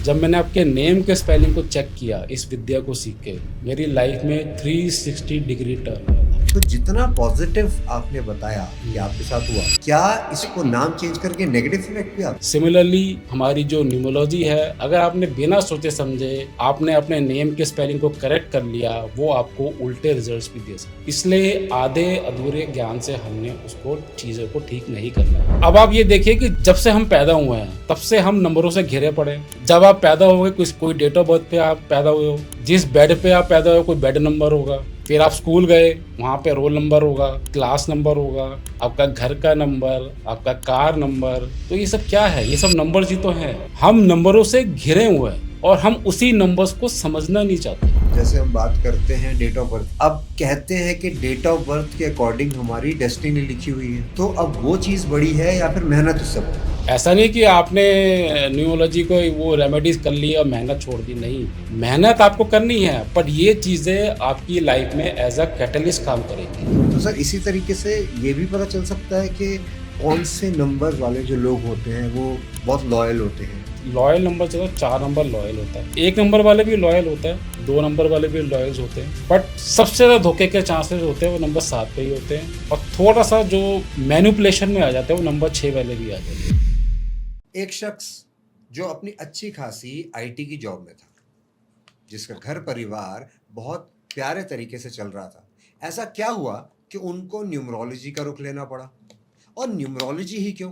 जब मैंने आपके नेम के स्पेलिंग को चेक किया इस विद्या को सीख के, मेरी लाइफ में 360 डिग्री टर्न आया था। तो जितना पॉजिटिव आपने बताया कि आपके साथ हुआ, क्या इसको नाम चेंज करके नेगेटिव इफेक्ट भी आता? सिमिलरली हमारी जो न्यूमोलॉजी है, अगर आपने बिना सोचे समझे आपने अपने नेम के स्पेलिंग को करेक्ट कर लिया, वो आपको उल्टे रिजल्ट्स भी दे सकते। इसलिए आधे अधूरे ज्ञान से हमने उसको चीज़ों को ठीक नहीं करना। अब आप ये देखिए कि जब से हम पैदा हुए हैं तब से हम नंबरों से घिरे पड़े हैं। जब आप पैदा हो गए, कोई डेट ऑफ बर्थ पे आप पैदा हुए हो, जिस बेड पे आप पैदा हुए कोई बेड नंबर होगा। फिर आप स्कूल गए, वहाँ पे रोल नंबर होगा, क्लास नंबर होगा, आपका घर का नंबर, आपका कार नंबर। तो ये सब क्या है? ये सब नंबर्स ही तो हैं। हम नंबरों से घिरे हुए हैं और हम उसी नंबर्स को समझना नहीं चाहते। जैसे हम बात करते हैं डेट ऑफ बर्थ, अब कहते हैं कि डेट ऑफ बर्थ के अकॉर्डिंग हमारी डेस्टिनी लिखी हुई है, तो अब वो चीज़ बड़ी है या फिर मेहनत उस सब? ऐसा नहीं कि आपने न्यूरोलॉजी को वो रेमेडीज कर ली और मेहनत छोड़ दी, नहीं। मेहनत आपको करनी है, पर ये चीज़ें आपकी लाइफ में एज अ कैटलिस्ट काम करेंगी। तो सर इसी तरीके से ये भी पता चल सकता है कि कौन से नंबर वाले जो लोग होते हैं वो बहुत लॉयल होते हैं? लॉयल नंबर चलो 4 नंबर लॉयल होता है, 1 नंबर वाले भी लॉयल होता है, 2 नंबर वाले भी लॉयल्स होते हैं, बट सबसे ज़्यादा धोखे के चांसेस होते हैं वो नंबर 7 पे ही होते हैं, और थोड़ा सा जो मैनिपुलेशन में आ जाते हैं वो नंबर 6 वाले भी आ जाते हैं। एक शख्स जो अपनी अच्छी खासी आईटी की जॉब में था, जिसका घर परिवार बहुत प्यारे तरीके से चल रहा था, ऐसा क्या हुआ कि उनको न्यूमरोलॉजी का रुख लेना पड़ा? और न्यूमरोलॉजी ही क्यों?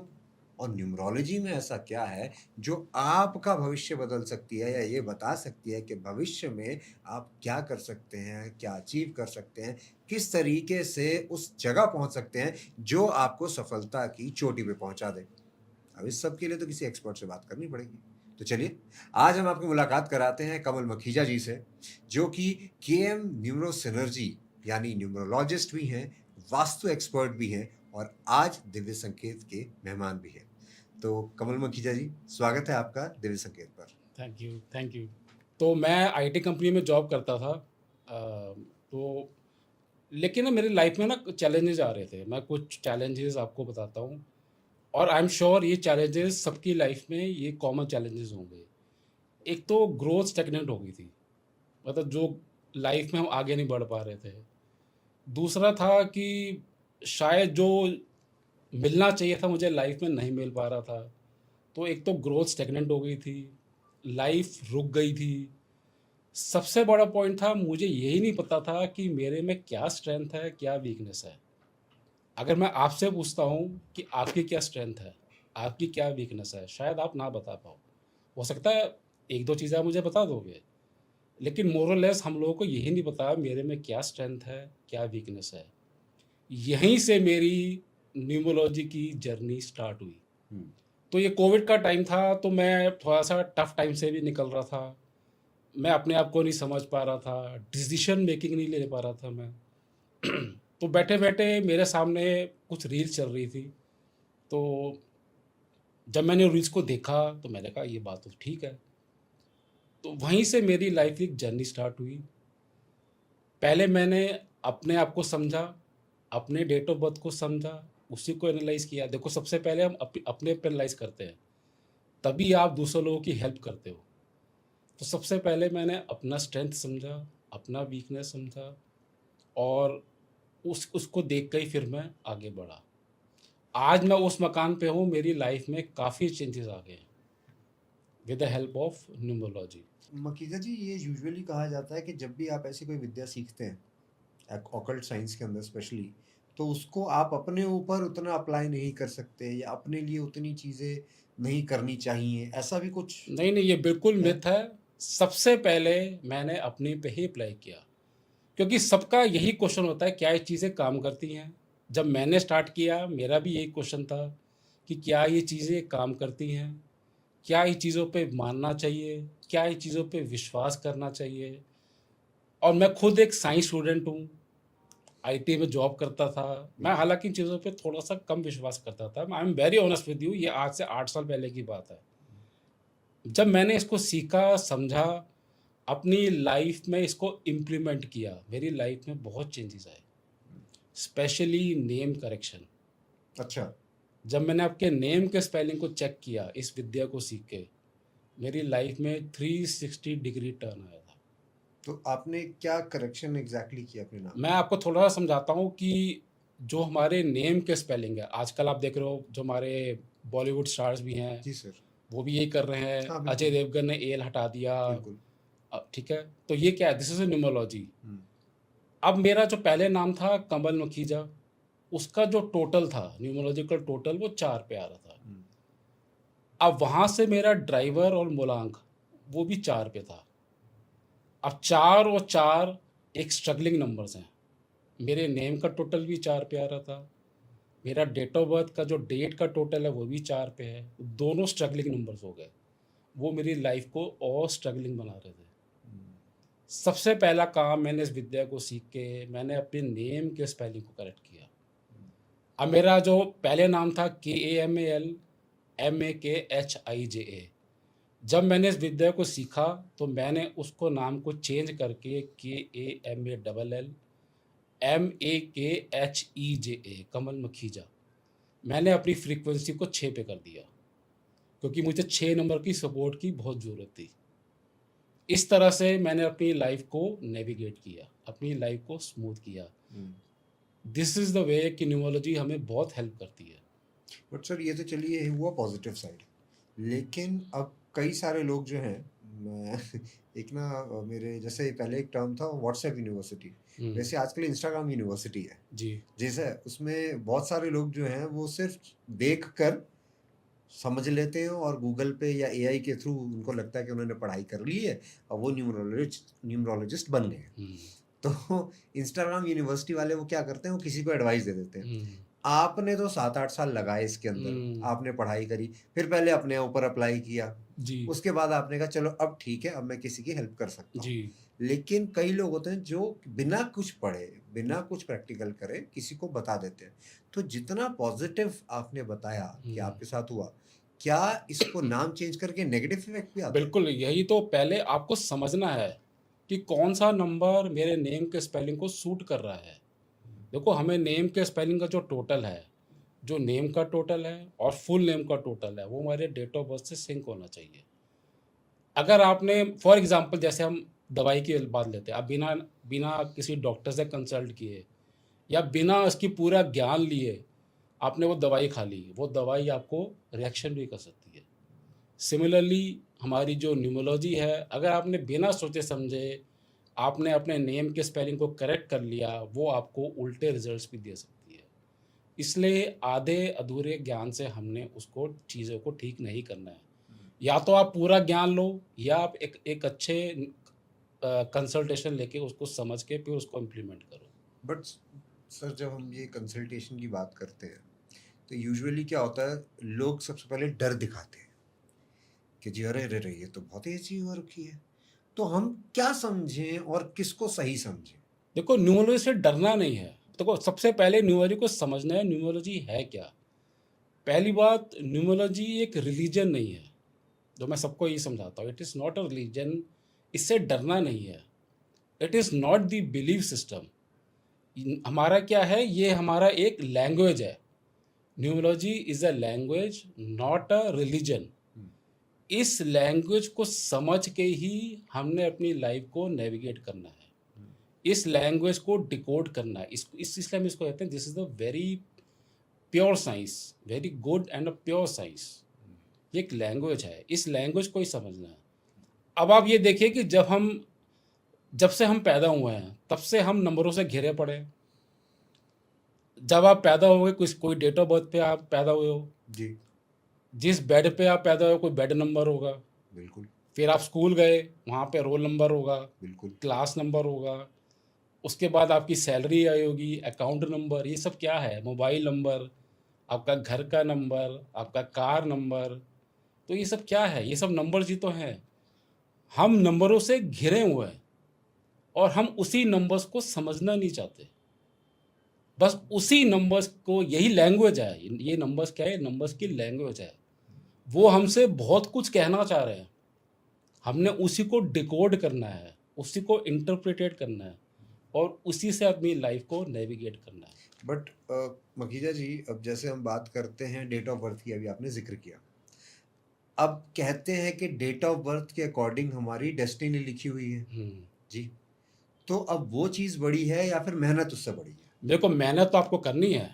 और न्यूमरोलॉजी में ऐसा क्या है जो आपका भविष्य बदल सकती है या ये बता सकती है कि भविष्य में आप क्या कर सकते हैं, क्या अचीव कर सकते हैं, किस तरीके से उस जगह पहुंच सकते हैं जो आपको सफलता की चोटी पे पहुंचा दे? अब इस सब के लिए तो किसी एक्सपर्ट से बात करनी पड़ेगी। तो चलिए, आज हम आपकी मुलाकात कराते हैं कमल मखीजा जी से, जो कि केएम न्यूरो सिनर्जी यानी न्यूमरोलॉजिस्ट भी हैं, वास्तु एक्सपर्ट भी हैं और आज दिव्य संकेत के मेहमान भी हैं। तो कमल मखीजा जी, स्वागत है आपका दिव्य संकेत पर। Thank you, thank you. तो मैं आईटी कंपनी में जॉब करता था, तो लेकिन ना मेरी लाइफ में ना चैलेंजेस आ रहे थे। मैं कुछ चैलेंजेस आपको बताता हूँ, और आई एम श्योर ये चैलेंजेस सबकी लाइफ में ये कॉमन चैलेंजेस होंगे। एक तो ग्रोथ स्टैग्नेंट हो गई थी, मतलब जो लाइफ में हम आगे नहीं बढ़ पा रहे थे। दूसरा था कि शायद जो मिलना चाहिए था मुझे लाइफ में नहीं मिल पा रहा था। तो एक तो ग्रोथ स्टैग्नेंट हो गई थी, लाइफ रुक गई थी। सबसे बड़ा पॉइंट था, मुझे यही नहीं पता था कि मेरे में क्या स्ट्रेंथ है, क्या वीकनेस है। अगर मैं आपसे पूछता हूँ कि आपकी क्या स्ट्रेंथ है, आपकी क्या वीकनेस है, शायद आप ना बता पाओ। हो सकता है एक दो चीज़ें आप मुझे बता दोगे, लेकिन मोरलेस हम लोगों को यही नहीं पता मेरे में क्या स्ट्रेंथ है, क्या वीकनेस है। यहीं से मेरी न्यूमोलॉजी की जर्नी स्टार्ट हुई। तो ये कोविड का टाइम था, तो मैं थोड़ा सा टफ टाइम से भी निकल रहा था। मैं अपने आप को नहीं समझ पा रहा था, डिसीजन मेकिंग नहीं ले पा रहा था मैं। तो बैठे बैठे मेरे सामने कुछ रील्स चल रही थी, तो जब मैंने रील्स को देखा तो मैंने कहा ये बात तो ठीक है। तो वहीं से मेरी लाइफ की एक जर्नी स्टार्ट हुई। पहले मैंने अपने आप को समझा, अपने डेट ऑफ बर्थ को समझा, उसी को एनालाइज किया। देखो, सबसे पहले हम अपने पे एनालाइज करते हैं, तभी आप दूसरे लोगों की हेल्प करते हो। तो सबसे पहले मैंने अपना स्ट्रेंथ समझा, अपना वीकनेस समझा, और उसको देख कर ही फिर मैं आगे बढ़ा। आज मैं उस मकान पे हूँ, मेरी लाइफ में काफ़ी चेंजेस आ गए हैं with the help of numerology. Makhija ji, ये यूजुअली कहा जाता है कि जब भी आप ऐसी कोई विद्या सीखते हैं ऑकल्ट साइंस के अंदर स्पेशली, तो उसको आप अपने ऊपर उतना अप्लाई नहीं कर सकते या अपने लिए उतनी चीज़ें नहीं करनी चाहिए, ऐसा भी कुछ नहीं नहीं, ये बिल्कुल है? मिथ है। सबसे पहले मैंने अपने पे ही अप्लाई किया, क्योंकि सबका यही क्वेश्चन होता है, क्या ये चीज़ें काम करती हैं। जब मैंने स्टार्ट किया मेरा भी यही क्वेश्चन था कि क्या ये चीज़ें काम करती हैं, क्या ये चीज़ों पे मानना चाहिए, क्या ये चीज़ों पे विश्वास करना चाहिए। और मैं खुद एक साइंस स्टूडेंट हूँ, आईटी में जॉब करता था। मैं हालांकि इन चीज़ों पे थोड़ा सा कम विश्वास करता था। I am very honest with you, ये आज से 8 साल पहले की बात है। जब मैंने इसको सीखा, समझा, अपनी लाइफ में इसको इम्प्लीमेंट किया, मेरी लाइफ में बहुत चेंजेस आए, स्पेशली नेम करेक्शन। अच्छा। जब मैंने आपके नेम के स्पेलिंग को चेक किया इस विद्या को सीख के, मेरी लाइफ में 360 डिग्री टर्न आया था। तो आपने क्या करेक्शन एग्जैक्टली किया अपने नाम मैं में? आपको थोड़ा-सा समझाता हूँ कि जो हमारे नेम के स्पेलिंग है, आजकल आप देख रहे हो जो हमारे बॉलीवुड स्टार्स भी हैं, जी सर। वो भी यही कर रहे हैं। हाँ, अजय बिल्कुल, देवगन ने एल हटा दिया। बिल्कुल। ठीक है? तो ये क्या है? This is a numerology. हुँ, अब मेरा जो पहले नाम था कमल मखीजा, उसका जो टोटल था, न्यूमरोलॉजिकल टोटल वो 4 पे आ रहा था। हुँ, अब वहाँ से मेरा ड्राइवर और मूलांक, वो भी 4 पे था। अब 4 और 4 एक स्ट्रगलिंग नंबर्स हैं। मेरे नेम का टोटल भी 4 पे आ रहा था। मेरा डेट ऑफ बर्थ का जो डेट का टोटल है, वो भी 4 पे है। दोनों स्ट्रगलिंग नंबर्स हो गए। वो मेरी लाइफ़ को और स्ट्रगलिंग बना रहे थे। हुँ, सबसे पहला काम मैंने इस विद्या को सीख के मैंने अपने नेम के स्पेलिंग को करेक्ट किया। हुँ, अब मेरा जो पहले नाम था KAMAL MAKHIJA, जब मैंने इस विद्या को सीखा तो मैंने उसको नाम को चेंज करके KAMALLMAKHEJA कमल मखीजा, मैंने अपनी फ्रीक्वेंसी को 6 पे कर दिया, क्योंकि मुझे 6 नंबर की सपोर्ट की बहुत ज़रूरत थी। इस तरह से मैंने अपनी लाइफ़ को नेविगेट किया, अपनी लाइफ़ को स्मूथ किया। हुँ। दिस इज़ द वे कि न्यूमरोलॉजी हमें बहुत हेल्प करती है। बट सर ये तो चलिए हुआ पॉजिटिव साइड। लेकिन अब कई सारे लोग जो हैं मैं एक ना मेरे जैसे पहले एक टर्म था व्हाट्सएप यूनिवर्सिटी, हुँ, वैसे आजकल इंस्टाग्राम यूनिवर्सिटी है। जी, जैसे उसमें बहुत सारे लोग जो हैं वो सिर्फ देखकर समझ लेते हैं और गूगल पे या एआई के थ्रू उनको लगता है कि उन्होंने पढ़ाई कर ली है और वो न्यूमरोलॉजिस्ट बन गए हैं। हुँ, तो इंस्टाग्राम यूनिवर्सिटी वाले वो क्या करते हैं, वो किसी को एडवाइस दे देते हैं। हुँ, आपने तो 7-8 साल लगाए इसके अंदर, हुँ, आपने पढ़ाई करी, फिर पहले अपने ऊपर अप्लाई किया, जी, उसके बाद आपने कहा चलो अब ठीक है, अब मैं किसी की हेल्प कर सकता हूँ। जी, लेकिन कई लोग होते हैं जो बिना कुछ पढ़े, बिना कुछ प्रैक्टिकल करे किसी को बता देते हैं। तो जितना पॉज़िटिव आपने बताया कि हुँ। आपके साथ हुआ, क्या इसको नाम चेंज करके नेगेटिव इफ़ेक्ट भी आते हैं? बिल्कुल, यही तो पहले आपको समझना है कि कौन-सा नंबर मेरे नेम के स्पेलिंग को सूट कर रहा है। देखो, हमें नेम के स्पेलिंग का जो टोटल है, जो नेम का टोटल है और फुल नेम का टोटल है, वो हमारे डेट ऑफ बर्थ से सिंक होना चाहिए। अगर आपने फॉर एग्ज़ाम्पल जैसे हम दवाई की बात लेते हैं, आप बिना बिना किसी डॉक्टर से कंसल्ट किए या बिना उसकी पूरा ज्ञान लिए आपने वो दवाई खा ली, वो दवाई आपको रिएक्शन भी कर सकती है। सिमिलरली हमारी जो न्यूमरोलॉजी है, अगर आपने बिना सोचे समझे आपने अपने नेम के स्पेलिंग को करेक्ट कर लिया, वो आपको उल्टे रिजल्ट्स भी दे सकती है। इसलिए आधे अधूरे ज्ञान से हमने उसको चीज़ों को ठीक नहीं करना है। या तो आप पूरा ज्ञान लो या आप एक एक अच्छे कंसल्टेशन लेके उसको समझ के फिर उसको इम्प्लीमेंट करो। बट सर जब हम ये कंसल्टेशन की बात करते हैं, तो यूजुअली क्या होता है, लोग सबसे पहले डर दिखाते हैं कि जी अरे, अरे, अरे! ये तो बहुत ही अचीव हो रखी है। तो हम क्या समझें और किसको सही समझें? देखो, न्यूमरोलॉजी से डरना नहीं है। देखो, सबसे पहले न्यूमरोलॉजी को समझना है, न्यूमरोलॉजी है क्या? पहली बात, न्यूमरोलॉजी एक रिलीजन नहीं है, जो मैं सबको यही समझाता हूँ। It is not a religion, इससे डरना नहीं है। It is not the belief system. हमारा क्या है, ये हमारा एक लैंग्वेज है। Numerology is a language, not a religion. हुँ, इस लैंग्वेज को समझ के ही हमने अपनी लाइफ को नेविगेट करना है। हुँ, इस लैंग्वेज को डिकोड करना है। इसलिए हम इसको कहते हैं, this is the very pure science, very good and a pure science. हुँ, ये एक लैंग्वेज है, इस लैंग्वेज को ही समझना है। अब आप ये देखिए कि जब से हम पैदा हुए हैं, तब से हम नंबरों से घिरे पड़े हैं। जब आप पैदा हुए, कुछ कोई डेट ऑफ बर्थ पे आप पैदा हुए हो, जी, जिस बेड पे आप पैदा हुए, कोई बेड नंबर होगा। बिल्कुल, फिर आप स्कूल गए, वहाँ पे रोल नंबर होगा, बिल्कुल। क्लास नंबर होगा, उसके बाद आपकी सैलरी आई होगी, अकाउंट नंबर, ये सब क्या है? मोबाइल नंबर, आपका घर का नंबर, आपका कार नंबर, तो ये सब क्या है? ये सब नंबर्स ही तो हैं। हम नंबरों से घिरे हुए हैं और हम उसी नंबर्स को समझना नहीं चाहते। बस उसी नंबर्स को, यही लैंग्वेज है, ये नंबर्स क्या है? नंबर्स की लैंग्वेज है। वो हमसे बहुत कुछ कहना चाह रहे हैं। हमने उसी को डिकोड करना है, उसी को इंटरप्रेटेड करना है और उसी से अपनी लाइफ को नेविगेट करना है। बट मखीजा जी अब जैसे हम बात करते हैं डेट ऑफ बर्थ की, अभी आपने ज़िक्र किया। अब कहते हैं कि डेट ऑफ बर्थ के अकॉर्डिंग हमारी डेस्टिनी लिखी हुई है जी। तो अब वो चीज़ बड़ी है या फिर मेहनत उससे बड़ी है? देखो मेहनत तो आपको करनी है।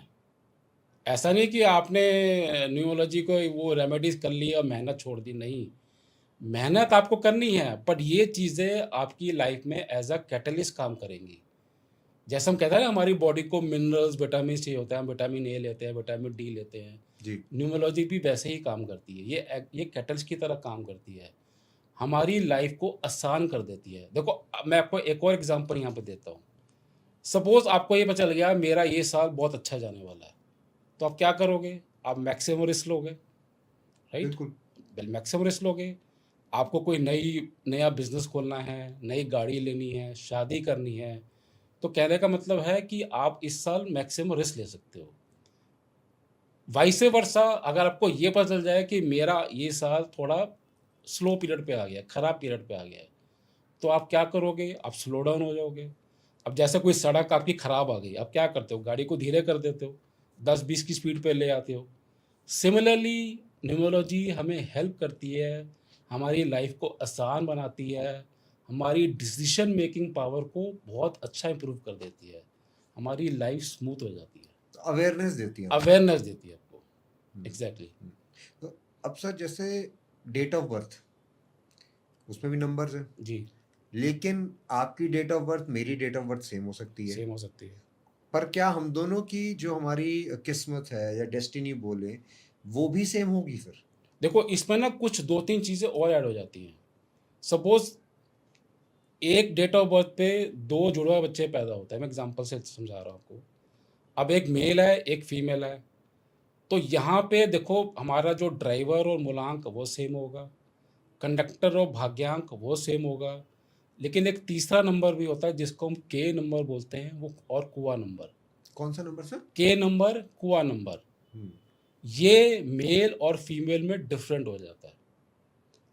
ऐसा नहीं कि आपने न्यूमरोलॉजी को वो रेमेडीज़ कर ली और मेहनत छोड़ दी, नहीं। मेहनत आपको करनी है, बट ये चीज़ें आपकी लाइफ़ में एज़ अ कैटलिस्ट काम करेंगी। जैसे हम कहते हैं ना हमारी बॉडी को मिनरल्स, विटामिन चाहिए होता है, हम विटामिन ए लेते हैं, विटामिन डी लेते हैं। जी। न्यूमरोलॉजी भी वैसे ही काम करती है। ये कैटलिस्ट की तरह काम करती है। हमारी लाइफ़ को आसान कर देती है। देखो मैं आपको एक और एग्ज़ाम्पल यहाँ पे देता हूँ। सपोज़ आपको ये पता चल गया मेरा ये साल बहुत अच्छा जाने वाला है, तो आप क्या करोगे? आप मैक्सिमम रिस्क लोगे, राइट? बिल्कुल। मैक्सिमम रिस्क लोगे। आपको कोई नया बिज़नेस खोलना है, नई गाड़ी लेनी है, शादी करनी है, तो कहने का मतलब है कि आप इस साल मैक्सिमम रिस्क ले सकते हो। वाइस वर्सा अगर आपको ये पता चल जाए कि मेरा ये साल थोड़ा स्लो पीरियड पे आ गया है, खराब पीरियड पे आ गया है, तो आप क्या करोगे? आप स्लो डाउन हो जाओगे। अब जैसे कोई सड़क आपकी खराब आ गई, आप क्या करते हो? गाड़ी को धीरे कर देते हो, 10-20 की स्पीड पे ले आते हो। सिमिलरली न्यूमरोलॉजी हमें हेल्प करती है, हमारी लाइफ को आसान बनाती है, हमारी डिसीजन मेकिंग पावर को बहुत अच्छा इम्प्रूव कर देती है, हमारी लाइफ स्मूथ हो जाती है, अवेयरनेस देती है हमको। अवेयरनेस देती है आपको। हुँ, एग्जैक्टली। हुँ। तो अब सर जैसे डेट ऑफ बर्थ, उसमें भी नंबर्स हैं, जी, लेकिन आपकी डेट ऑफ बर्थ, मेरी डेट ऑफ बर्थ सेम हो सकती है। सेम हो सकती है। पर क्या हम दोनों की जो हमारी किस्मत है या डेस्टिनी बोलें, वो भी सेम होगी फिर? देखो इसमें ना कुछ 2-3 चीज़ें और ऐड हो जाती हैं। सपोज़ एक डेट ऑफ बर्थ पे 2 जुड़वा बच्चे पैदा होते हैं, मैं एग्ज़ाम्पल से समझा रहा हूँ आपको। अब एक मेल है, एक फीमेल है, तो यहाँ पे देखो हमारा जो ड्राइवर और मूलांक वो सेम होगा, कंडक्टर और भाग्यांक वो सेम होगा, लेकिन एक तीसरा नंबर भी होता है जिसको हम के नंबर बोलते हैं, वो और कुआ नंबर। कौन-सा नंबर सर? के नंबर, कुआ नंबर, हुँ, ये मेल और फीमेल में डिफरेंट हो जाता है।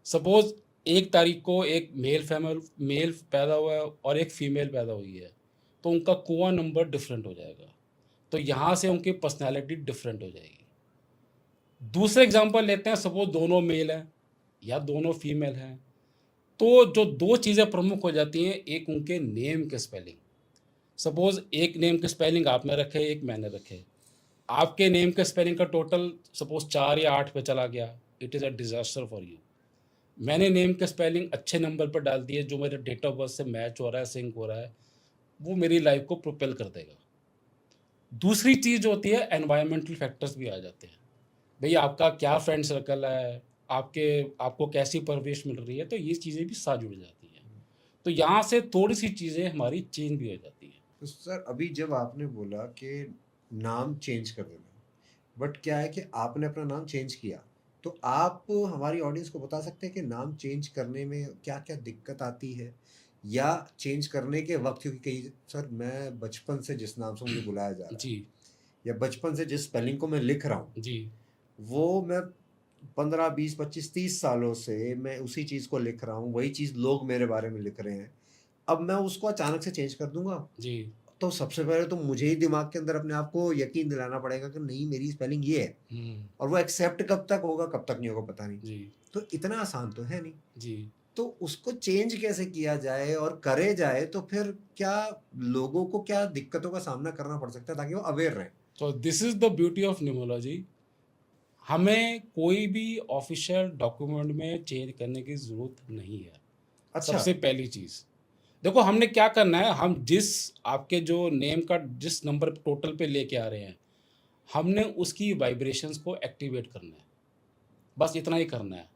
सपोज़ 1 तारीख को एक मेल पैदा हुआ है और एक फीमेल पैदा हुई है, तो उनका कुआ नंबर डिफरेंट हो जाएगा। तो यहाँ से उनकी पर्सनैलिटी डिफरेंट हो जाएगी। दूसरा एग्ज़ाम्पल लेते हैं, सपोज़ दोनों मेल हैं या दोनों फीमेल हैं, तो जो 2 चीज़ें प्रमुख हो जाती हैं, एक उनके नेम के स्पेलिंग। सपोज़ एक नेम के स्पेलिंग आपने रखे, एक मैंने रखे। आपके नेम के स्पेलिंग का टोटल सपोज़ 4 या 8 पे चला गया, it is a disaster for you. मैंने नेम के स्पेलिंग अच्छे नंबर पर डाल दिए, जो मेरे डेट ऑफ बर्थ से मैच हो रहा है, सिंक हो रहा है, वो मेरी लाइफ़ को प्रोपेल कर देगा। दूसरी चीज़ जो होती है, एनवायरमेंटल फैक्टर्स भी आ जाते हैं। भई आपका क्या फ्रेंड सर्कल है, आपके आपको कैसी परवरिश मिल रही है, तो ये चीज़ें भी साथ जुड़ जाती हैं। तो यहाँ से थोड़ी-सी चीज़ें हमारी चेंज भी हो जाती हैं। तो सर अभी जब आपने बोला कि नाम चेंज कर देना, बट क्या है कि आपने अपना नाम चेंज किया, तो आप हमारी ऑडियंस को बता सकते हैं कि नाम चेंज करने में क्या-क्या दिक्कत आती है? या चेंज करने के वक़्त, क्योंकि कई सर मैं बचपन से जिस नाम से मुझे बुलाया जा रहा है जी, या बचपन से जिस स्पेलिंग को मैं लिख रहा हूँ, जी, वो मैं 15, 20, 25, 30 सालों से मैं उसी चीज़ को लिख रहा हूँ, वही चीज़ लोग मेरे बारे में लिख रहे हैं। अब मैं उसको अचानक से चेंज कर दूँगा, जी, तो सबसे पहले तो मुझे ही दिमाग के अंदर अपने आप को यकीन दिलाना पड़ेगा कि नहीं, मेरी स्पेलिंग ये है। हुँ, और वो एक्सेप्ट कब तक होगा, कब तक नहीं होगा पता नहीं। जी, तो इतना आसान तो है नहीं। जी। तो उसको चेंज कैसे किया जाए और करे जाए, तो फिर क्या लोगों को क्या दिक्कतों का सामना करना पड़ सकता है ताकि वो अवेयर रहें? तो this is the beauty of numerology. हमें कोई भी ऑफ़िशियल डॉक्यूमेंट में चेंज करने की ज़रूरत नहीं है, अच्छा। सबसे पहली चीज़। देखो हमने क्या करना है, हम जिस आपके जो नेम का जिस नंबर टोटल पे लेके आ रहे हैं, हमने उसकी वाइब्रेशंस को एक्टिवेट करना है, बस इतना ही करना है।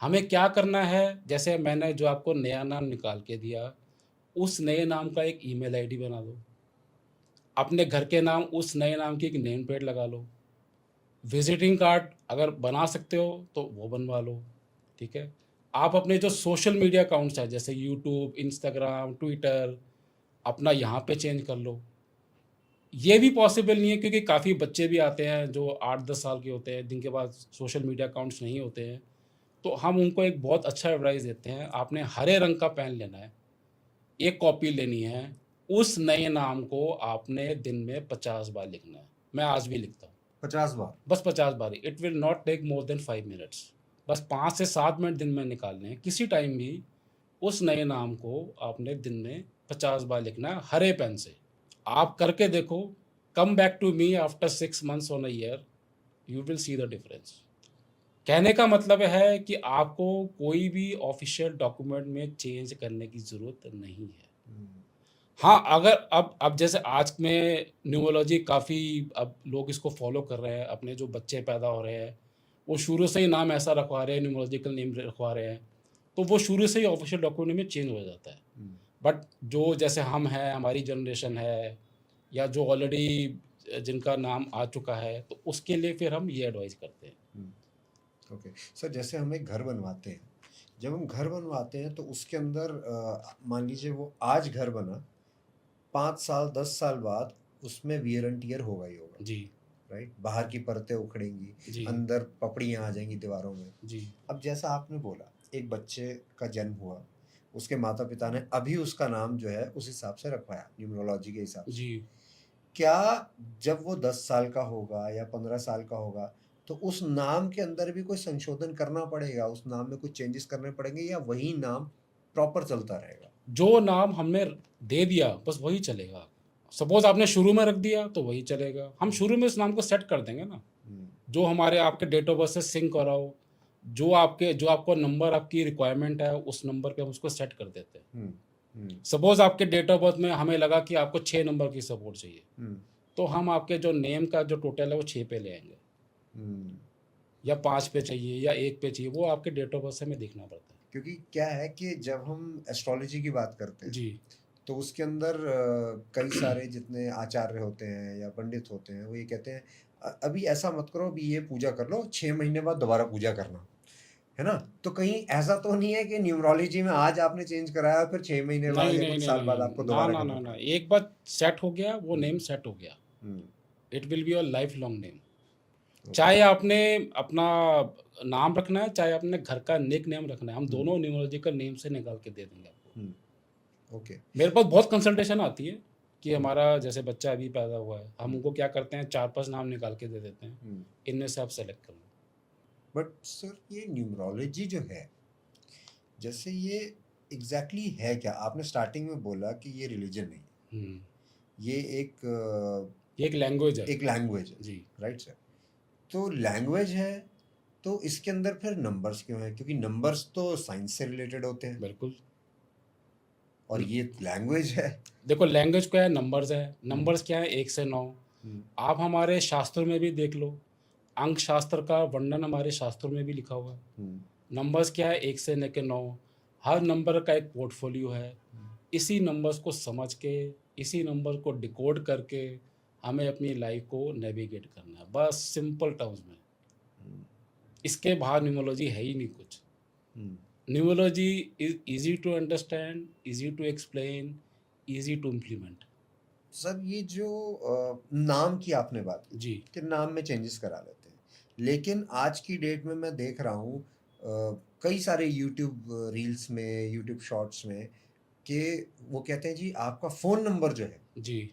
हमें क्या करना है, जैसे मैंने जो आपको नया नाम निकाल के दिया, उस नए नाम का एक ईमेल आईडी बना दो। अपने घर के नाम उस नए नाम की एक नेम प्लेट लगा लो। विज़िटिंग कार्ड अगर बना सकते हो तो वो बनवा लो, ठीक है? आप अपने जो सोशल मीडिया अकाउंट्स हैं जैसे यूट्यूब, इंस्टाग्राम, ट्विटर, अपना यहाँ पे चेंज कर लो। ये भी पॉसिबल नहीं है क्योंकि काफ़ी बच्चे भी आते हैं जो 8-10 साल के होते हैं, जिनके पास सोशल मीडिया अकाउंट्स नहीं होते हैं। तो हम उनको एक बहुत अच्छा एडवाइस देते हैं, आपने हरे रंग का पेन लेना है, 1 कॉपी लेनी है, उस नए नाम को आपने दिन में 50 बार लिखना है। मैं आज भी लिखता हूँ, 50 बार? बस 50 बार ही, it will not take more than 5 minutes. बस 5 से 7 मिनट दिन में निकालने हैं। किसी टाइम भी उस नए नाम को आपने दिन में 50 बार लिखना है हरे पेन से। आप करके देखो, come back to me after 6 months on a year, you will see the difference. कहने का मतलब है कि आपको कोई भी ऑफिशियल डॉक्यूमेंट में चेंज करने की ज़रूरत नहीं है। हाँ, अगर अब जैसे आज में न्यूमरोलॉजी काफ़ी अब लोग इसको फ़ॉलो कर रहे हैं, अपने जो बच्चे पैदा हो रहे हैं, वो शुरू से ही नाम ऐसा रखवा रहे हैं, न्यूमरोलॉजिकल नेम रखवा रहे हैं, तो वो शुरू से ही ऑफिशियल डॉक्यूमेंट में चेंज हो जाता है। बट जो जैसे हम हैं, हमारी जनरेशन है, या जो ऑलरेडी जिनका नाम आ चुका है, तो उसके लिए फिर हम ये एडवाइस करते हैं। ओके सर, जैसे हम एक घर बनवाते हैं, जब हम घर बनवाते हैं तो उसके अंदर मान लीजिए वो आज घर बना, 5 साल 10 साल बाद उसमें वियर एंड टियर होगा ही होगा, जी, राइट? बाहर की परतें उखड़ेंगी, जी, अंदर पपड़ियाँ आ जाएंगी दीवारों में। जी, अब जैसा आपने बोला, एक बच्चे का जन्म हुआ, उसके माता पिता ने अभी उसका नाम जो है उस हिसाब से रखवाया, न्यूमरोलॉजी के हिसाब से। जी। क्या जब वो 10 साल का होगा या 15 साल का होगा, तो उस नाम के अंदर भी कोई संशोधन करना पड़ेगा? उस नाम में कुछ चेंजेस करने पड़ेंगे या वही नाम प्रॉपर चलता रहेगा? जो नाम हमने दे दिया, बस वही चलेगा। सपोज़ आपने शुरू में रख दिया, तो वही चलेगा। हम शुरू में उस नाम को सेट कर देंगे ना। हुँ, जो हमारे आपके डेट ऑफ बर्थ से सिंक हो रहा हो, जो आपको नंबर आपकी रिक्वायरमेंट है, उस नंबर पे हम उसको सेट कर देते हैं। हुँ, हुँ, सपोज़ आपके डेट ऑफ बर्थ में हमें लगा कि आपको 6 नंबर की सपोर्ट चाहिए, हुँ, तो हम आपके जो नेम का जो टोटल है वो 6 पे ले आएँगे, हुँ। या 5 पे चाहिए या 1 पे चाहिए, वो आपके डेट ऑफ बर्थ से हमें देखना पड़ता है। क्योंकि क्या है कि जब हम एस्ट्रोलॉजी की बात करते हैं, जी, तो उसके अंदर कई सारे जितने आचार्य होते हैं या पंडित होते हैं, वो ये कहते हैं अभी ऐसा मत करो, अभी ये पूजा कर लो, 6 महीने बाद दोबारा पूजा करना, है ना? तो कहीं ऐसा तो नहीं है कि न्यूमरोलॉजी में आज आपने चेंज कराया, फिर 6 महीने बाद नहीं, या नहीं, कुछ नहीं, साल बाद नहीं। आपको ना, दोबारा ना, करना ना, ना। पड़ेगा? एक बार सेट हो गया, वो हुँ, नेम सेट हो गया। हुँ, it will be your life long name. Okay, चाहे आपने अपना नाम रखना है, चाहे अपने घर का निक नेम रखना है, हम हुँ, दोनों न्यूमरोलॉजिकल नेम से निकाल के दे देंगे आपको। हुँ, ओके, मेरे पास बहुत कंसल्टेशन आती है कि हुँ, हमारा जैसे बच्चा अभी पैदा हुआ है, हम हुँ, उनको क्या करते हैं, 4-5 नाम निकाल के दे देते हैं, हुँ। इनमें से आप सेलेक्ट कर लो। बट सर ये न्यूमरोलॉजी जो है, जैसे ये एग्ज़ैक्टली है क्या? आपने स्टार्टिंग में बोला कि ये रिलिजन नहीं है, हुँ, ये एक ये एक लैंग्वेज है। एक लैंग्वेज है, जी, राइट सर? तो लैंग्वेज है, तो इसके अंदर फिर नंबर्स क्यों हैं? क्योंकि नंबर्स तो साइंस से रिलेटेड होते हैं बिल्कुल। और न ये लैंग्वेज है। देखो, लैंग्वेज क्या है, नंबर्स है। हुँ, नंबर्स क्या है, 1 से 9। हुँ, आप हमारे शास्त्रों में भी देख लो, अंक शास्त्र का वर्णन हमारे शास्त्रों में भी लिखा हुआ है। हुँ, नंबर्स क्या है, 1 से लेके 9। हर नंबर का एक पोर्टफोलियो है। हुँ, इसी नंबर्स को समझ के, इसी नंबर को डिकोड करके हमें अपनी लाइफ को नेविगेट करना है। बस सिंपल टर्म्स में। हुँ, इसके बाहर न्यूमरोलॉजी है ही नहीं कुछ। हुँ। Numerology is easy to understand, easy to explain, easy to implement. Sir ये जो नाम की आपने बात की जी, कि नाम में चेंजेस करा लेते हैं, लेकिन आज की डेट में मैं देख रहा हूँ कई सारे यूट्यूब रील्स में, यूट्यूब शॉर्ट्स में कि वो कहते हैं जी आपका फ़ोन नंबर जो है जी,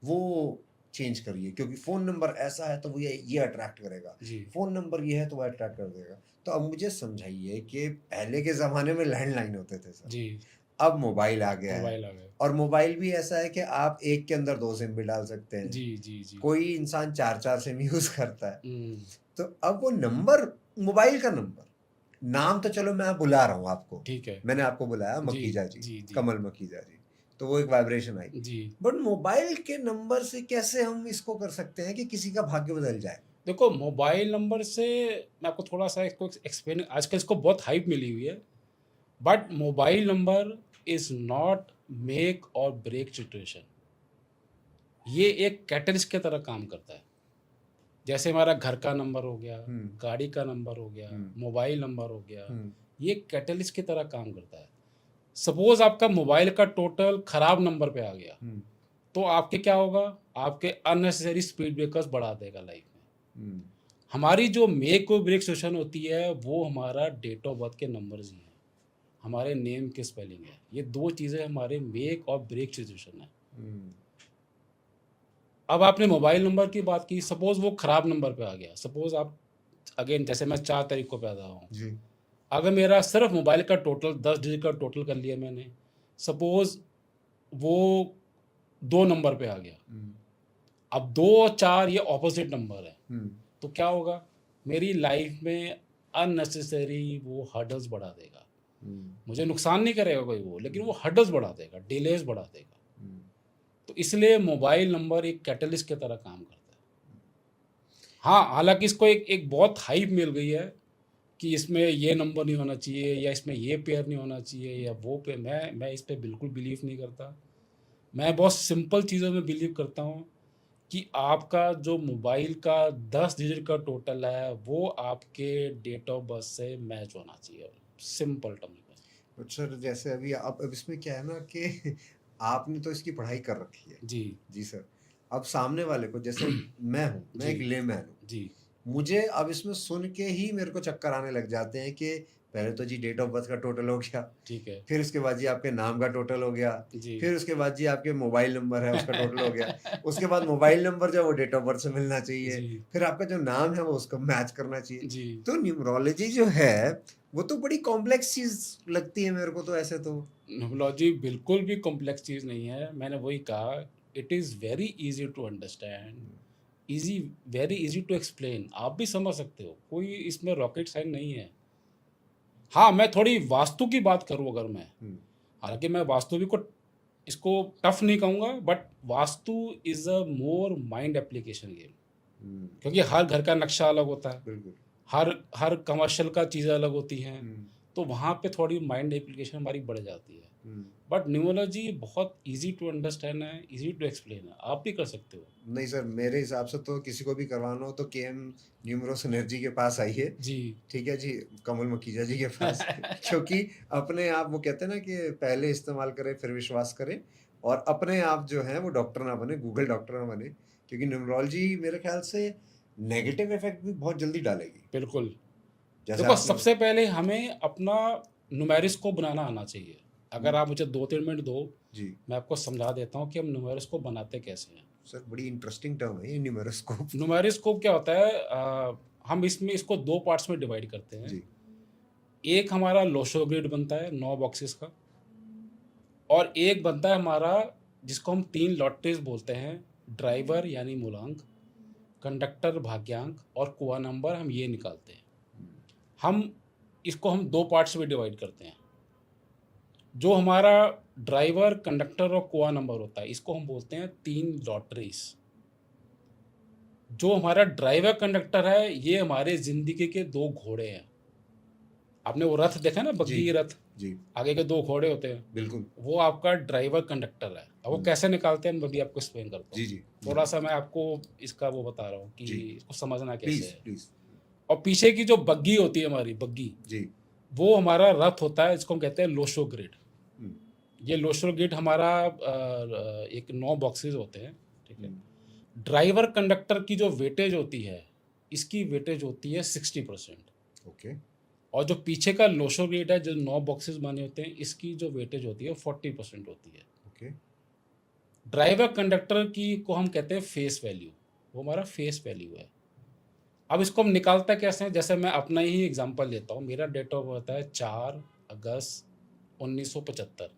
वो चेंज करिए, क्योंकि फ़ोन नंबर ऐसा है तो वो ये अट्रैक्ट करेगा, जी, फ़ोन नंबर ये है तो वो अट्रैक्ट कर देगा। तो अब मुझे समझाइए कि पहले के ज़माने में लैंडलाइन होते थे सर, जी। अब मोबाइल आ गया है मोबाइल आ गए। और मोबाइल भी ऐसा है कि आप एक के अंदर 2 सिम भी डाल सकते हैं। जी, जी, जी। कोई इंसान 4-4 सिम यूज़ करता है। हुँ, तो अब वो नंबर, मोबाइल का नंबर, नाम तो चलो मैं बुला रहा हूँ आपको, ठीक है। मैंने आपको बुलाया जी, मकीजा जी, जी, जी, कमल मकीजा जी, तो वो एक वाइब्रेशन आई। जी। बट मोबाइल के नंबर से कैसे हम इसको कर सकते हैं कि किसी का भाग्य बदल जाए? देखो, मोबाइल नंबर से मैं आपको थोड़ा-सा इसको एक्सप्लेन, आजकल इसको बहुत हाइप मिली हुई है। But mobile number is not make और ब्रेक सिचुएशन। ये एक कैटलिस्ट की तरह काम करता है। जैसे हमारा घर का नंबर हो गया, हुँ, गाड़ी का नंबर हो गया, हुँ, मोबाइल नंबर हो गया, हुँ, ये कैटलिस्ट की तरह काम करता है। सपोज़ आपका मोबाइल का टोटल खराब नंबर पे आ गया, हुँ, तो आपके क्या होगा? आपके अननेसेसरी स्पीड ब्रेकर्स बढ़ा देगा लाइफ में। हुँ, हमारी जो मेक और ब्रेक सिचुएशन होती है, वो हमारा डेट ऑफ बर्थ के नंबर्स ही हैं, हमारे नेम की स्पेलिंग है। ये 2 चीज़ें हमारे मेक और ब्रेक सिचुएशन है। हुँ, अब आपने मोबाइल नंबर की बात की, सपोज़ वो खराब नंबर पे आ गया, सपोज़ आप अगेन जैसे मैं 4 तारीख को पैदा हूँ, जी अगर मेरा सिर्फ मोबाइल का टोटल 10 डिजिट का टोटल कर लिया मैंने, सपोज वो 2 नंबर पे आ गया, हम्म, अब 2 और 4 ये ऑपोजिट नंबर है, हम्म, तो क्या होगा, मेरी लाइफ में अननेसेसरी वो हर्डल्स बढ़ा देगा। हम्म, मुझे नुकसान नहीं करेगा कोई वो, लेकिन वो हर्डल्स बढ़ा देगा, डिलेज बढ़ा देगा। हम्म। तो इसलिए मोबाइल नंबर एक कैटलिस्ट की तरह काम करता है। हाँ, हालाँकि इसको एक एक बहुत हाइप मिल गई है कि इसमें ये नंबर नहीं होना चाहिए या इसमें ये पेयर नहीं होना चाहिए या वो पे मैं इस पे बिल्कुल बिलीव नहीं करता। मैं बहुत सिंपल चीज़ों में बिलीव करता हूँ कि आपका जो मोबाइल का 10 डिजिट का टोटल है, वो आपके डेट ऑफ बर्थ से मैच होना चाहिए, सिंपल टर्म में। बट सर जैसे अभी अब इसमें क्या है ना कि आपने तो इसकी पढ़ाई कर रखी है। जी, जी सर। अब सामने वाले को जैसे मैं जी, एक लेमैन हूँ। जी, मुझे अब इसमें सुन के ही मेरे को चक्कर आने लग जाते हैं कि पहले तो जी डेट ऑफ बर्थ का टोटल हो गया, ठीक है। फिर उसके बाद जी आपके नाम का टोटल हो गया, जी। फिर उसके बाद जी आपके मोबाइल नंबर है उसका टोटल हो गया, उसके बाद मोबाइल नंबर जो है वो डेट ऑफ बर्थ से मिलना चाहिए, जी, फिर आपका जो नाम है वो उसको मैच करना चाहिए। जी। तो न्यूमरोलॉजी जो है वो तो बड़ी कॉम्प्लेक्स चीज लगती है मेरे को तो ऐसे तो। न्यूमरोलॉजी बिल्कुल भी कॉम्प्लेक्स चीज़ नहीं है। मैंने वही कहा, it is very easy to understand, easy very easy to explain. आप भी समझ सकते हो, कोई इसमें रॉकेट साइंस नहीं है। हाँ, मैं थोड़ी वास्तु की बात करूँ अगर मैं, हम्म, हालाँकि मैं वास्तु भी को इसको टफ़ नहीं कहूँगा, but vastu is a more mind application game, hmm, क्योंकि हर घर का नक्शा अलग होता है, बिल्कुल। हर हर कमर्शियल का चीज़ें अलग होती हैं, हम्म, तो वहाँ पे थोड़ी माइंड एप्लीकेशन हमारी बढ़ जाती है। हम्म। बट न्यूमरोलॉजी बहुत ईज़ी टू अंडरस्टैंड है, ईज़ी टू एक्सप्लेन है, आप भी कर सकते हो। नहीं सर, मेरे हिसाब से तो किसी को भी करवाना हो तो केएम न्यूमरो सिनर्जी के पास आइए। जी। ठीक है जी, कमल मखीजा जी के पास क्योंकि अपने आप वो कहते हैं ना कि पहले इस्तेमाल करें फिर विश्वास करें, और अपने आप जो है वो डॉक्टर ना बने, गूगल डॉक्टर ना बने, क्योंकि न्यूमरोलॉजी मेरे ख्याल से नेगेटिव इफेक्ट भी बहुत जल्दी डालेगी। बिल्कुल। जैसे देखो, आपने सबसे पहले हमें अपना न्यूमेरिस्कोप बनाना आना चाहिए। अगर आप मुझे 2-3 मिनट दो, जी मैं आपको समझा देता हूँ कि हम न्यूमेरिस्कोप बनाते कैसे हैं। सर, बड़ी इंटरेस्टिंग टर्म है ये न्यूमेरोस्कोप। न्यूमेरिस्कोप क्या होता है, हम इसमें इसको 2 पार्ट्स में डिवाइड करते हैं। जी। एक हमारा लोशो ग्रिड बनता है 9 बॉक्सेस का, और एक बनता है हमारा जिसको हम 3 लॉटरीज बोलते हैं, ड्राइवर यानी मूलांक, कंडक्टर भाग्यांक और कुआ नंबर, हम ये निकालते हैं। हम इसको हम 2 पार्ट्स में डिवाइड करते हैं। जो हमारा ड्राइवर, कंडक्टर और कुआ नंबर होता है, इसको हम बोलते हैं 3 लॉटरीज। जो हमारा ड्राइवर कंडक्टर है, ये हमारे ज़िंदगी के 2 घोड़े हैं। आपने वो रथ देखा ना, जी बग्घी रथ, जी आगे के 2 घोड़े होते हैं, बिल्कुल। वो आपका ड्राइवर कंडक्टर है। अब वो हम्म, कैसे निकालते हैं मैं भी आपको एक्सप्लेन करता जी हूँ। जी बिल्कुल। थोड़ा-सा मैं आपको इसका वो बता रहा हूँ कि जी इसको समझना कैसे प्लीज है। प्लीज। और पीछे की जो बग्घी होती है हमारी बग्घी, जी। वो हमारा रथ होता है, जिसको हम कहते हैं लोशो ग्रिड। हम्म, ये लोशो ग्रिड हमारा एक 9 बॉक्सेस होते हैं, ठीक है। हम्म, ड्राइवर कंडक्टर की जो वेटेज होती है, इसकी वेटेज होती है 60%, ओके। और जो पीछे का लोशो ग्रिड है, जो 9 बॉक्सेस बने होते हैं, इसकी जो वेटेज होती है 40% होती है। ओके। ड्राइवर कंडक्टर की को हम कहते हैं फेस वैल्यू, वो हमारा फेस वैल्यू है। अब इसको हम निकालता कैसे हैं, जैसे मैं अपना ही एग्जांपल लेता हूँ। मेरा डेट ऑफ बर्थ है 4 अगस्त 1975।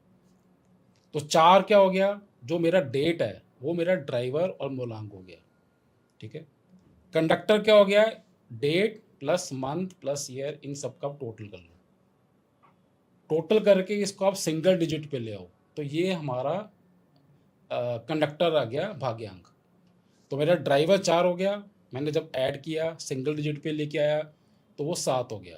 तो 4 क्या हो गया, जो मेरा डेट है वो मेरा ड्राइवर और मूलांक हो गया, ठीक है। कंडक्टर क्या हो गया, date plus month plus year, इन सब का टोटल कर लो। टोटल करके इसको आप सिंगल डिजिट पे ले आओ, तो ये हमारा कंडक्टर आ गया भाग्यांक। तो मेरा ड्राइवर 4 हो गया, मैंने जब ऐड किया सिंगल डिजिट पे लेके आया तो वो 7 हो गया।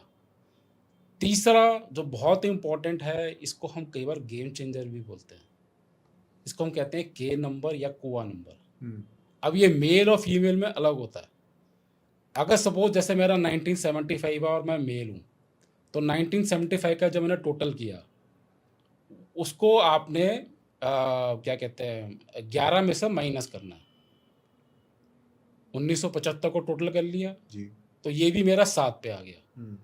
तीसरा जो बहुत इंपॉर्टेंट है, इसको हम कई बार गेम चेंजर भी बोलते हैं, इसको हम कहते हैं के नंबर या कुआ नंबर। हम्म, अब ये मेल और फीमेल में अलग होता है। अगर सपोज जैसे मेरा 1975 है और मैं मेल हूँ, तो 1975 का जब मैंने टोटल किया, उसको आपने क्या कहते हैं 11 में से माइनस करना है। 1975 को टोटल कर लिया, जी। तो ये भी मेरा 7 पे आ गया। हम्म,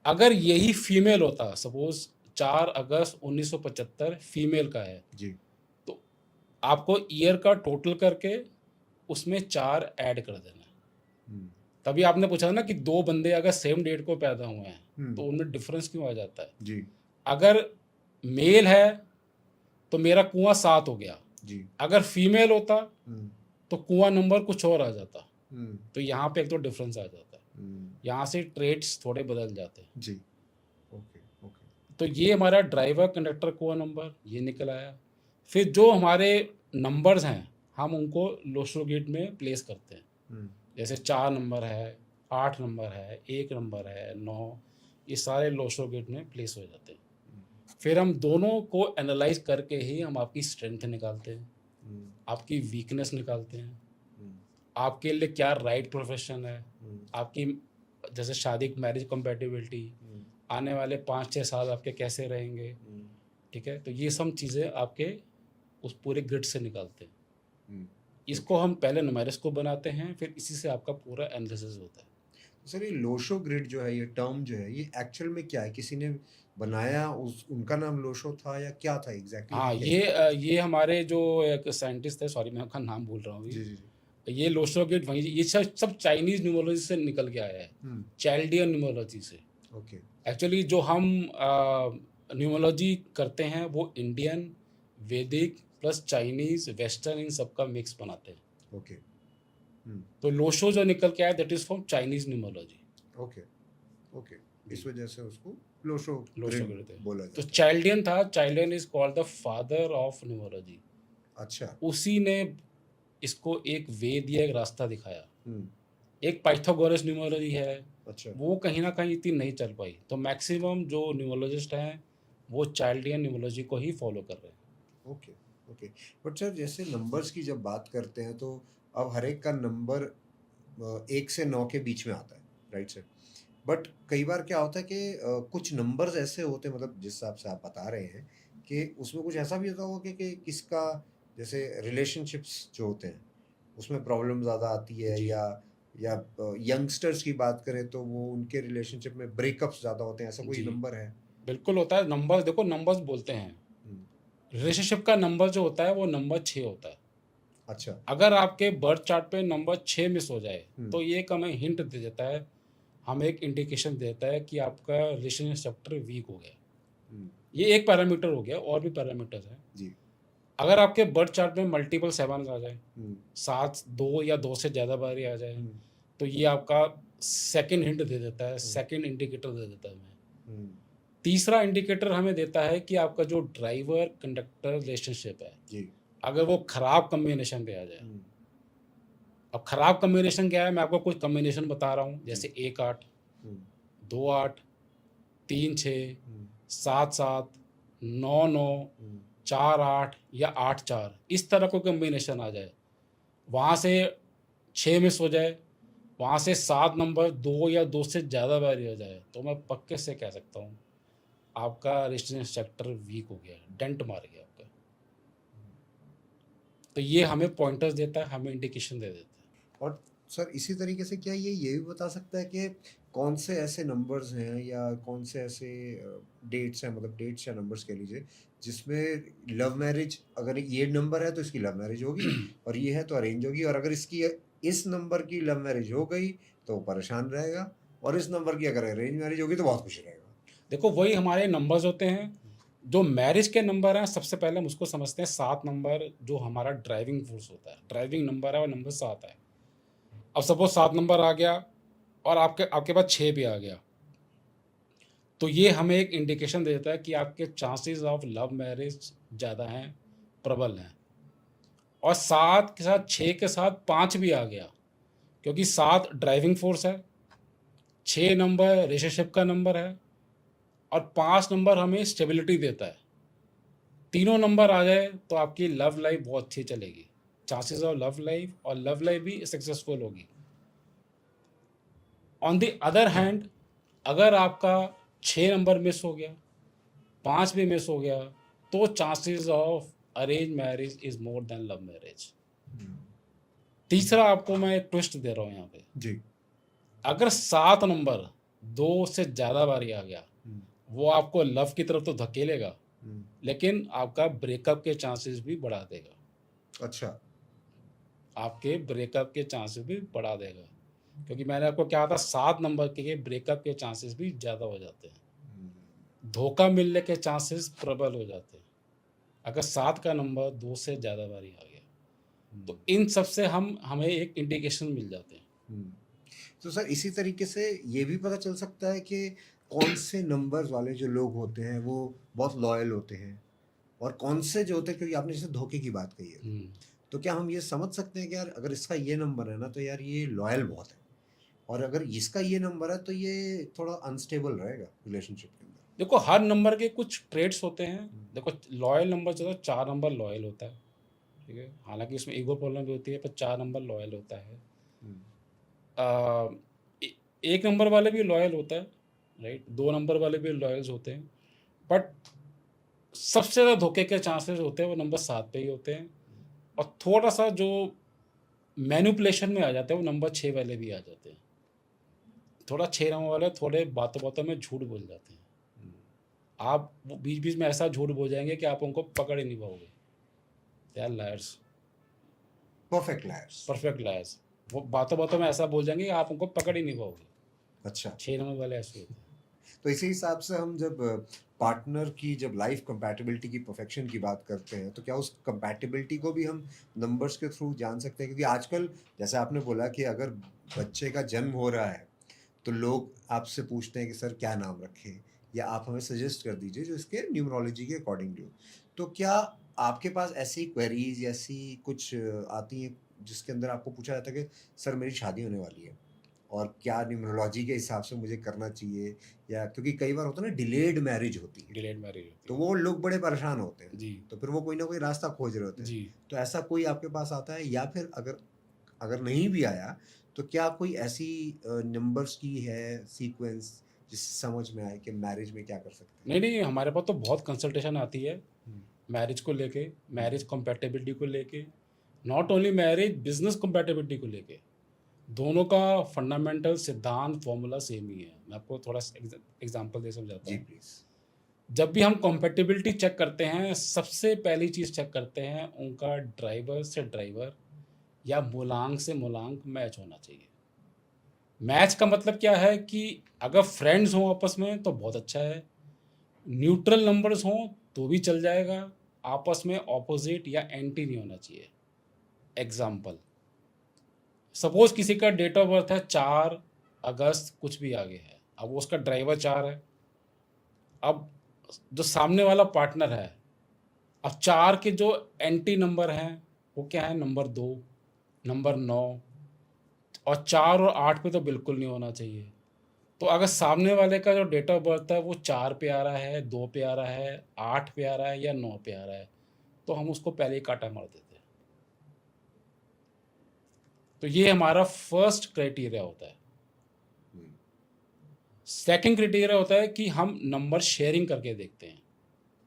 अगर यही फीमेल होता, सपोज 4 अगस्त 1975 फीमेल का है, जी। तो आपको ईयर का टोटल करके उसमें 4 ऐड कर देना है। हम्म, तभी आपने पूछा ना कि दो बंदे अगर सेम डेट को पैदा हुए हैं तो उनमें डिफरेंस क्यों आ जाता है। जी अगर मेल है तो मेरा कुआं 7 हो गया, जी अगर फीमेल होता हम्म, तो कुआं नंबर कुछ और आ जाता। हम्म, तो यहाँ पे एक तो डिफरेंस आ जाता है, यहाँ से ट्रेड्स थोड़े बदल जाते हैं। जी ओके ओके तो ये हमारा ड्राइवर कंडक्टर कुआं नंबर ये निकल आया। फिर जो हमारे नंबर्स हैं हम उनको लोस्टो गेट में प्लेस करते हैं। जैसे 4 नंबर है, 8 नंबर है, 1 नंबर है, 9, ये सारे लोस्टो गेट में प्लेस हो जाते हैं। फिर हम दोनों को एनालाइज करके ही हम आपकी स्ट्रेंथ निकालते हैं, आपकी वीकनेस निकालते हैं, आपके लिए क्या राइट प्रोफेशन है, आपकी जैसे शादी मैरिज कंपेटिबिलिटी, आने वाले 5-6 साल आपके कैसे रहेंगे। ठीक है, तो ये सब चीज़ें आपके उस पूरे ग्रिड से निकालते हैं। इसको हम पहले नुमेरिक्स को बनाते हैं, फिर इसी से आपका पूरा एनालिसिस होता है। सर ये लोशो ग्रिड जो है, ये टर्म जो है, ये एक्चुअल में क्या है? किसी ने बनाया, उस उनका नाम लोशो था या क्या था एग्जैक्टली? हाँ, ये हमारे जो एक साइंटिस्ट है, सॉरी मैं आपका नाम भूल रहा हूँ जी अभी, जी जी ये लोशो गेट वहीं, ये सब चाइनीज न्यूमरोलॉजी से निकल के आया है, चाइल्डियन न्यूमरोलॉजी से। ओके एक्चुअली जो हम न्यूमरोलॉजी करते हैं वो इंडियन, वैदिक प्लस चाइनीज वेस्टर्न इन सब का मिक्स बनाते हैं। ओके तो लोशो जो निकल के आया that is from Chinese numerology. Okay okay इस वजह से उसको लोशो लोशो ग्रिड कहते हैं। बोला तो जाता चाइल्डियन था, Chaldean is called the father of numerology. है। अच्छा उसी ने इसको एक वे दिया, एक रास्ता दिखाया। हम्म, एक पाइथागोरस न्यूमरोलॉजी है, अच्छा वो कहीं ना कहीं इतनी नहीं चल पाई, तो मैक्सिमम जो न्यूमरोलॉजिस्ट हैं वो चाइल्डियन न्यूमरोलॉजी को ही फॉलो कर रहे हैं। ओके ओके बट सर जैसे नंबर्स की जब बात करते हैं तो अब हर एक का नंबर 1 से 9 के बीच में आता है, राइट सर? बट कई बार क्या होता है कि कुछ नंबर्स ऐसे होते हैं, मतलब जिस हिसाब से आप बता रहे हैं कि उसमें कुछ ऐसा भी होता होगा कि किसका, जैसे रिलेशनशिप्स जो होते हैं उसमें प्रॉब्लम ज़्यादा आती है, जी या यंगस्टर्स की बात करें तो वो उनके रिलेशनशिप में ब्रेकअप्स ज़्यादा होते हैं, ऐसा कोई जी, नंबर है? बिल्कुल होता है। नंबर देखो, नंबर्स बोलते हैं, हम्म, रिलेशनशिप का नंबर जो होता है वो नंबर 6 होता है। अच्छा अगर आपके बर्थ चार्ट पे नंबर 6 मिस हो जाए तो हम्म, ये एक हमें हिंट दे देता है, हमें एक इंडिकेशन देता है कि आपका रिलेशनशिप चैप्टर वीक हो गया। हम्म, ये एक पैरामीटर हो गया, और भी पैरामीटर्स हैं। जी अगर आपके बर्थ चार्ट में मल्टीपल 7 आ जाए, हम्म, 7 2 या 2 से ज़्यादा बार आ जाए, हम्म, तो ये आपका सेकंड हिंट दे देता है, सेकंड इंडिकेटर दे देता है हमें। हम्म, तीसरा इंडिकेटर हमें देता है कि आपका जो ड्राइवर कंडक्टर रिलेशनशिप है, जी अगर वो खराब कम्बिनेशन पे आ जाए। हम्म, अब खराब कम्बिनेशन क्या है, मैं आपको कुछ कम्बिनेशन बता रहा हूँ, जी जैसे 1-8, हम्म, 2-8, 3-6, हम्म, 7-7, 9-9, हम्म, 4-8 या 8-4, इस तरह को कम्बिनेशन आ जाए, वहाँ से 6 मिस हो जाए, वहाँ से 7 नंबर 2 या 2 से ज़्यादा बारी हो जाए, तो मैं पक्के से कह सकता हूँ आपका रिलेशनशिप सेक्टर वीक हो गया, डेंट मार गया आपका। तो ये हमें पॉइंटर्स देता है, हमें इंडिकेशन दे देता है। और सर इसी तरीके से क्या ये भी बता सकता है कि कौन से ऐसे नंबर्स हैं या कौन से ऐसे डेट्स हैं, मतलब डेट्स या नंबर्स कह लीजिए, जिसमें लव मैरिज, अगर ये नंबर है तो इसकी लव मैरिज होगी, और ये है तो अरेंज होगी, और अगर इसकी इस नंबर की लव मैरिज हो गई तो वो परेशान रहेगा, और इस नंबर की अगर अरेंज मैरिज होगी तो बहुत खुश रहेगा। देखो, वही हमारे नंबर्स होते हैं। जो मैरिज के नंबर हैं, सबसे पहले हम उसको समझते हैं 7 नंबर, जो हमारा ड्राइविंग फोर्स होता है, ड्राइविंग नंबर है, और नंबर 7 है। अब सपोज 7 नंबर आ गया और आपके आपके पास 6 भी आ गया, तो ये हमें एक इंडिकेशन देता है कि आपके चांसेस ऑफ लव मैरिज ज़्यादा हैं, प्रबल हैं। और 7 के साथ 6 के साथ 5 भी आ गया, क्योंकि 7 ड्राइविंग फोर्स है, 6 नंबर रिलेशनशिप का नंबर है, और 5 नंबर हमें स्टेबिलिटी देता है। तीनों नंबर आ जाए तो आपकी लव लाइफ बहुत अच्छी चलेगी, चांसेस ऑफ लव लाइफ, और लव लाइफ भी सक्सेसफुल होगी। ऑन द अदर हैंड, अगर आपका 6 नंबर मिस हो गया, 5 भी मिस हो गया, तो chances of arrange marriage is more than love marriage. तीसरा आपको मैं एक ट्विस्ट दे रहा हूँ यहाँ पे, जी अगर 7 नंबर 2 से ज़्यादा बारी आ गया, वो आपको लव की तरफ तो धकेलेगा, लेकिन आपका ब्रेकअप के चांसेस भी बढ़ा देगा, अच्छा आपके ब्रेकअप के चांसेस भी बढ़ा देगा। क्योंकि मैंने आपको क्या था 7 नंबर के ब्रेकअप के चांसेस भी ज़्यादा हो जाते हैं। धोखा मिलने के चांसेस प्रबल हो जाते हैं। अगर 7 का नंबर 2 से ज़्यादा बारी आ गया, तो इन सब से हमें एक इंडिकेशन मिल जाते हैं। तो सर इसी तरीके से ये भी पता चल सकता है कि कौन से नंबर्स वाले जो लोग होते हैं वो बहुत लॉयल होते हैं और कौन से जो होते हैं, क्योंकि आपने जैसे धोखे की बात कही है, हुँ। तो क्या हम ये समझ सकते हैं कि यार अगर इसका ये नंबर है ना तो यार ये लॉयल बहुत है, और अगर इसका ये नंबर है तो ये थोड़ा अनस्टेबल रहेगा रिलेशनशिप के अंदर? देखो हर नंबर के कुछ ट्रेड्स होते हैं। देखो लॉयल नंबर जो है 4 नंबर लॉयल होता है, ठीक है? हालाँकि उसमें ईगो प्रॉब्लम भी होती है, पर 4 नंबर लॉयल होता है। हम्म, अ, ए 1 नंबर वाले भी लॉयल होता है, राइट? 2 नंबर वाले भी लॉयल्स होते हैं, बट सबसे ज़्यादा धोखे के चांसेस होते हैं वो नंबर 7 पे ही होते हैं, और थोड़ा-सा जो मैनिपुलेशन में आ जाते हैं वो नंबर 6 वाले भी आ जाते हैं। थोड़ा 6 नंबर वाले थोड़े बातों-बातों में झूठ बोल जाते हैं। आप वो बीच-बीच में ऐसा झूठ बोल जाएँगे कि आप उनको पकड़ ही नहीं पाओगे। They are liars, perfect liars. Perfect liars. वो बातों-बातों में ऐसा बोल जाएँगे कि आप उनको पकड़ ही नहीं पाओगे। अच्छा, 6 नंबर वाले ऐसे होते हैं। तो इसी हिसाब से हम जब पार्टनर की जब लाइफ कंपैटिबिलिटी की परफेक्शन की बात करते हैं तो क्या उस कंपैटिबिलिटी को भी हम नंबर्स के थ्रू जान सकते हैं? क्योंकि आजकल जैसे आपने बोला कि अगर बच्चे का जन्म हो रहा है तो लोग आपसे पूछते हैं कि सर क्या नाम रखें, या आप हमें सजेस्ट कर दीजिए जो इसके न्यूमरोलॉजी के अकॉर्डिंगली हो। तो क्या आपके पास ऐसी क्वेरीज ऐसी कुछ आती हैं जिसके अंदर आपको पूछा जाता है कि सर मेरी शादी होने वाली है और क्या न्यूमरोलॉजी के हिसाब से मुझे करना चाहिए, या क्योंकि कई बार होता है ना डिलेड मैरिज होती है डिलेड मैरिज होती तो है। वो लोग बड़े परेशान होते हैं, जी, तो फिर वो कोई ना कोई रास्ता खोज रहे होते हैं। जी। तो ऐसा कोई आपके पास आता है, या फिर अगर अगर नहीं भी आया तो क्या कोई ऐसी नंबर्स की है सीक्वेंस जिससे समझ में आए कि मैरिज में क्या कर सकते हैं? नहीं, नहीं, हमारे पास तो बहुत कंसल्टेशन आती है हम्म, मैरिज को लेके, मैरिज कंपैटिबिलिटी को लेके, not only marriage, business compatibility को लेके। दोनों का फंडामेंटल सिद्धांत फ़ॉर्मूला सेम ही है। मैं आपको थोड़ा सा एग्ज़ाम्पल दे समझाता जी हूँ। प्लीज। जब भी हम कंपैटिबिलिटी चेक करते हैं, सबसे पहली चीज़ चेक करते हैं उनका ड्राइवर से ड्राइवर या मूलांक से मूलांक मैच होना चाहिए। मैच का मतलब क्या है कि अगर फ्रेंड्स हों आपस में तो बहुत अच्छा है, न्यूट्रल नंबर्स हों तो भी चल जाएगा, आपस में ऑपोज़िट या एंटी नहीं होना चाहिए। एग्ज़ाम्पल, सपोज़ किसी का डेट ऑफ बर्थ है 4 अगस्त कुछ भी आगे है, अब उसका ड्राइवर 4 है, अब जो सामने वाला पार्टनर है, अब 4 के जो एंटी नंबर हैं, वो क्या है? नंबर 2, नंबर 9, और 4 और 8 पे तो बिल्कुल नहीं होना चाहिए। तो अगर सामने वाले का जो डेट ऑफ बर्थ है वो 4 पे आ रहा है, 2 पे आ रहा है, 8 पे आ रहा है या 9 पे आ रहा है, तो हम उसको पहले ही काटा मार देते हैं। तो ये हमारा फर्स्ट क्राइटेरिया होता है। सेकंड क्राइटेरिया होता है कि हम नंबर शेयरिंग करके देखते हैं।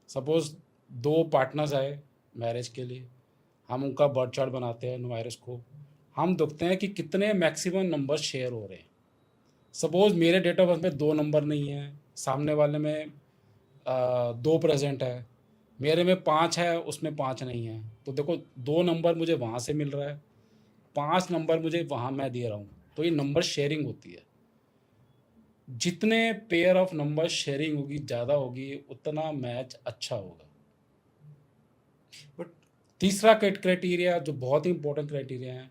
सपोज़ 2 पार्टनर्स आए मैरिज के लिए, हम उनका बर्थ चार्ट बनाते हैं न्यूमेरिक्स। हम देखते हैं कि कितने मैक्सिमम नंबर शेयर हो रहे हैं। सपोज़ मेरे डेट ऑफ बर्थ में 2 नंबर नहीं है, सामने वाले में 2 प्रेज़ेंट है, मेरे में 5 है, उसमें 5 नहीं है। तो देखो 2 नंबर मुझे वहाँ से मिल रहा है, 5 नंबर मुझे वहाँ मैं दे रहा हूँ, तो ये नंबर शेयरिंग होती है। जितने पेयर ऑफ नंबर शेयरिंग होगी, ज़्यादा होगी, उतना मैच अच्छा होगा। बट तीसरा क्राइटेरिया जो बहुत ही इंपॉर्टेंट क्राइटेरिया है,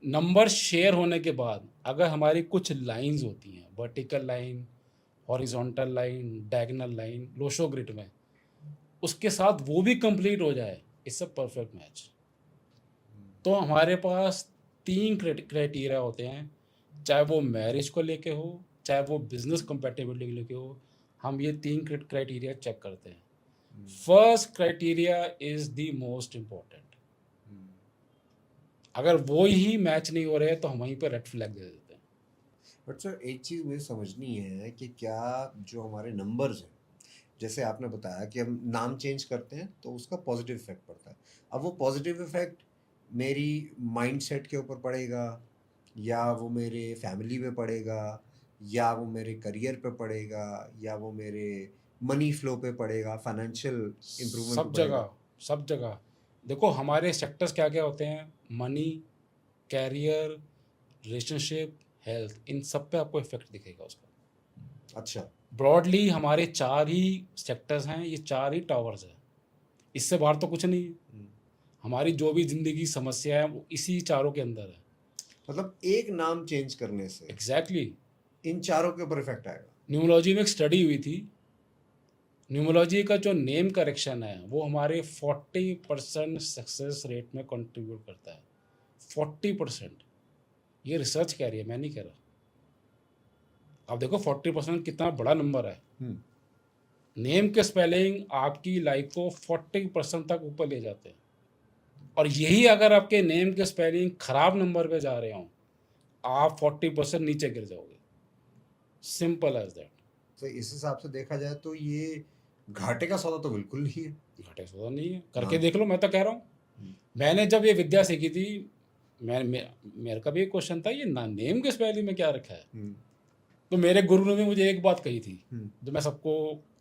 नंबर शेयर होने के बाद अगर हमारी कुछ लाइन्स होती हैं, vertical line, horizontal line, diagonal line, Lo Shu grid में, उसके साथ वो भी कंप्लीट हो जाए, इट्स अ परफेक्ट मैच। तो हमारे पास 3 क्राइटेरिया होते हैं, चाहे वो मैरिज को लेके हो, चाहे वो बिज़नेस कंपैटिबिलिटी को लेके हो, हम ये 3 क्राइटेरिया चेक करते हैं। First criteria is the most important. अगर वो ही मैच नहीं हो रहे हैं तो हम वहीं पे रेड फ्लैग दे देते हैं। बट सर एक चीज़ मुझे समझनी है कि क्या जो हमारे नंबर्स हैं, जैसे आपने बताया कि हम नाम चेंज करते हैं तो उसका पॉजिटिव इफेक्ट पड़ता है। अब वो पॉजिटिव इफेक्ट मेरी माइंडसेट के ऊपर पड़ेगा, या वो मेरे फैमिली पे पड़ेगा, या वो मेरे करियर पे पड़ेगा, या वो मेरे मनी फ्लो पे पड़ेगा, फाइनेंशियल इम्प्रूवमेंट पे सब पड़ेगा? जगह, सब जगह। देखो हमारे सेक्टर्स क्या-क्या होते हैं, मनी, कैरियर, रिलेशनशिप, हेल्थ, इन सब पे आपको इफेक्ट दिखेगा उसका। अच्छा। ब्रॉडली हमारे 4 ही सेक्टर्स हैं, ये 4 ही टावर्स हैं, इससे बाहर तो कुछ नहीं है। हम्म। हमारी जो भी ज़िंदगी की समस्या है वो इसी चारों के अंदर है। मतलब एक नाम चेंज करने से एग्जैक्टली। इन चारों के ऊपर इफेक्ट आएगा। न्यूमरोलॉजी में एक स्टडी हुई थी, न्यूमरोलॉजी का जो नेम करेक्शन है वो हमारे 40% सक्सेस रेट में कंट्रीब्यूट करता है। 40%, ये रिसर्च कह रही है, मैं नहीं कह रहा। आप देखो 40% कितना बड़ा नंबर है। हम्म। नेम के स्पेलिंग आपकी लाइफ को 40% तक ऊपर ले जाते हैं, और यही अगर आपके नेम के स्पेलिंग खराब नंबर पे जा रहे हों, आप 40% नीचे गिर जाओगे। Simple as that. तो इस हिसाब से देखा जाए तो ये घाटे का सौदा तो बिल्कुल नहीं है। घाटे सौदा नहीं है, करके हाँ। देख लो, मैं तो कह रहा हूँ। हम्म। मैंने जब ये विद्या सीखी थी, मेरे का भी एक क्वेश्चन था, ये नेम के स्पेलिंग में क्या रखा है। हम्म। तो मेरे गुरु ने भी मुझे एक बात कही थी, हम्म। जो मैं सबको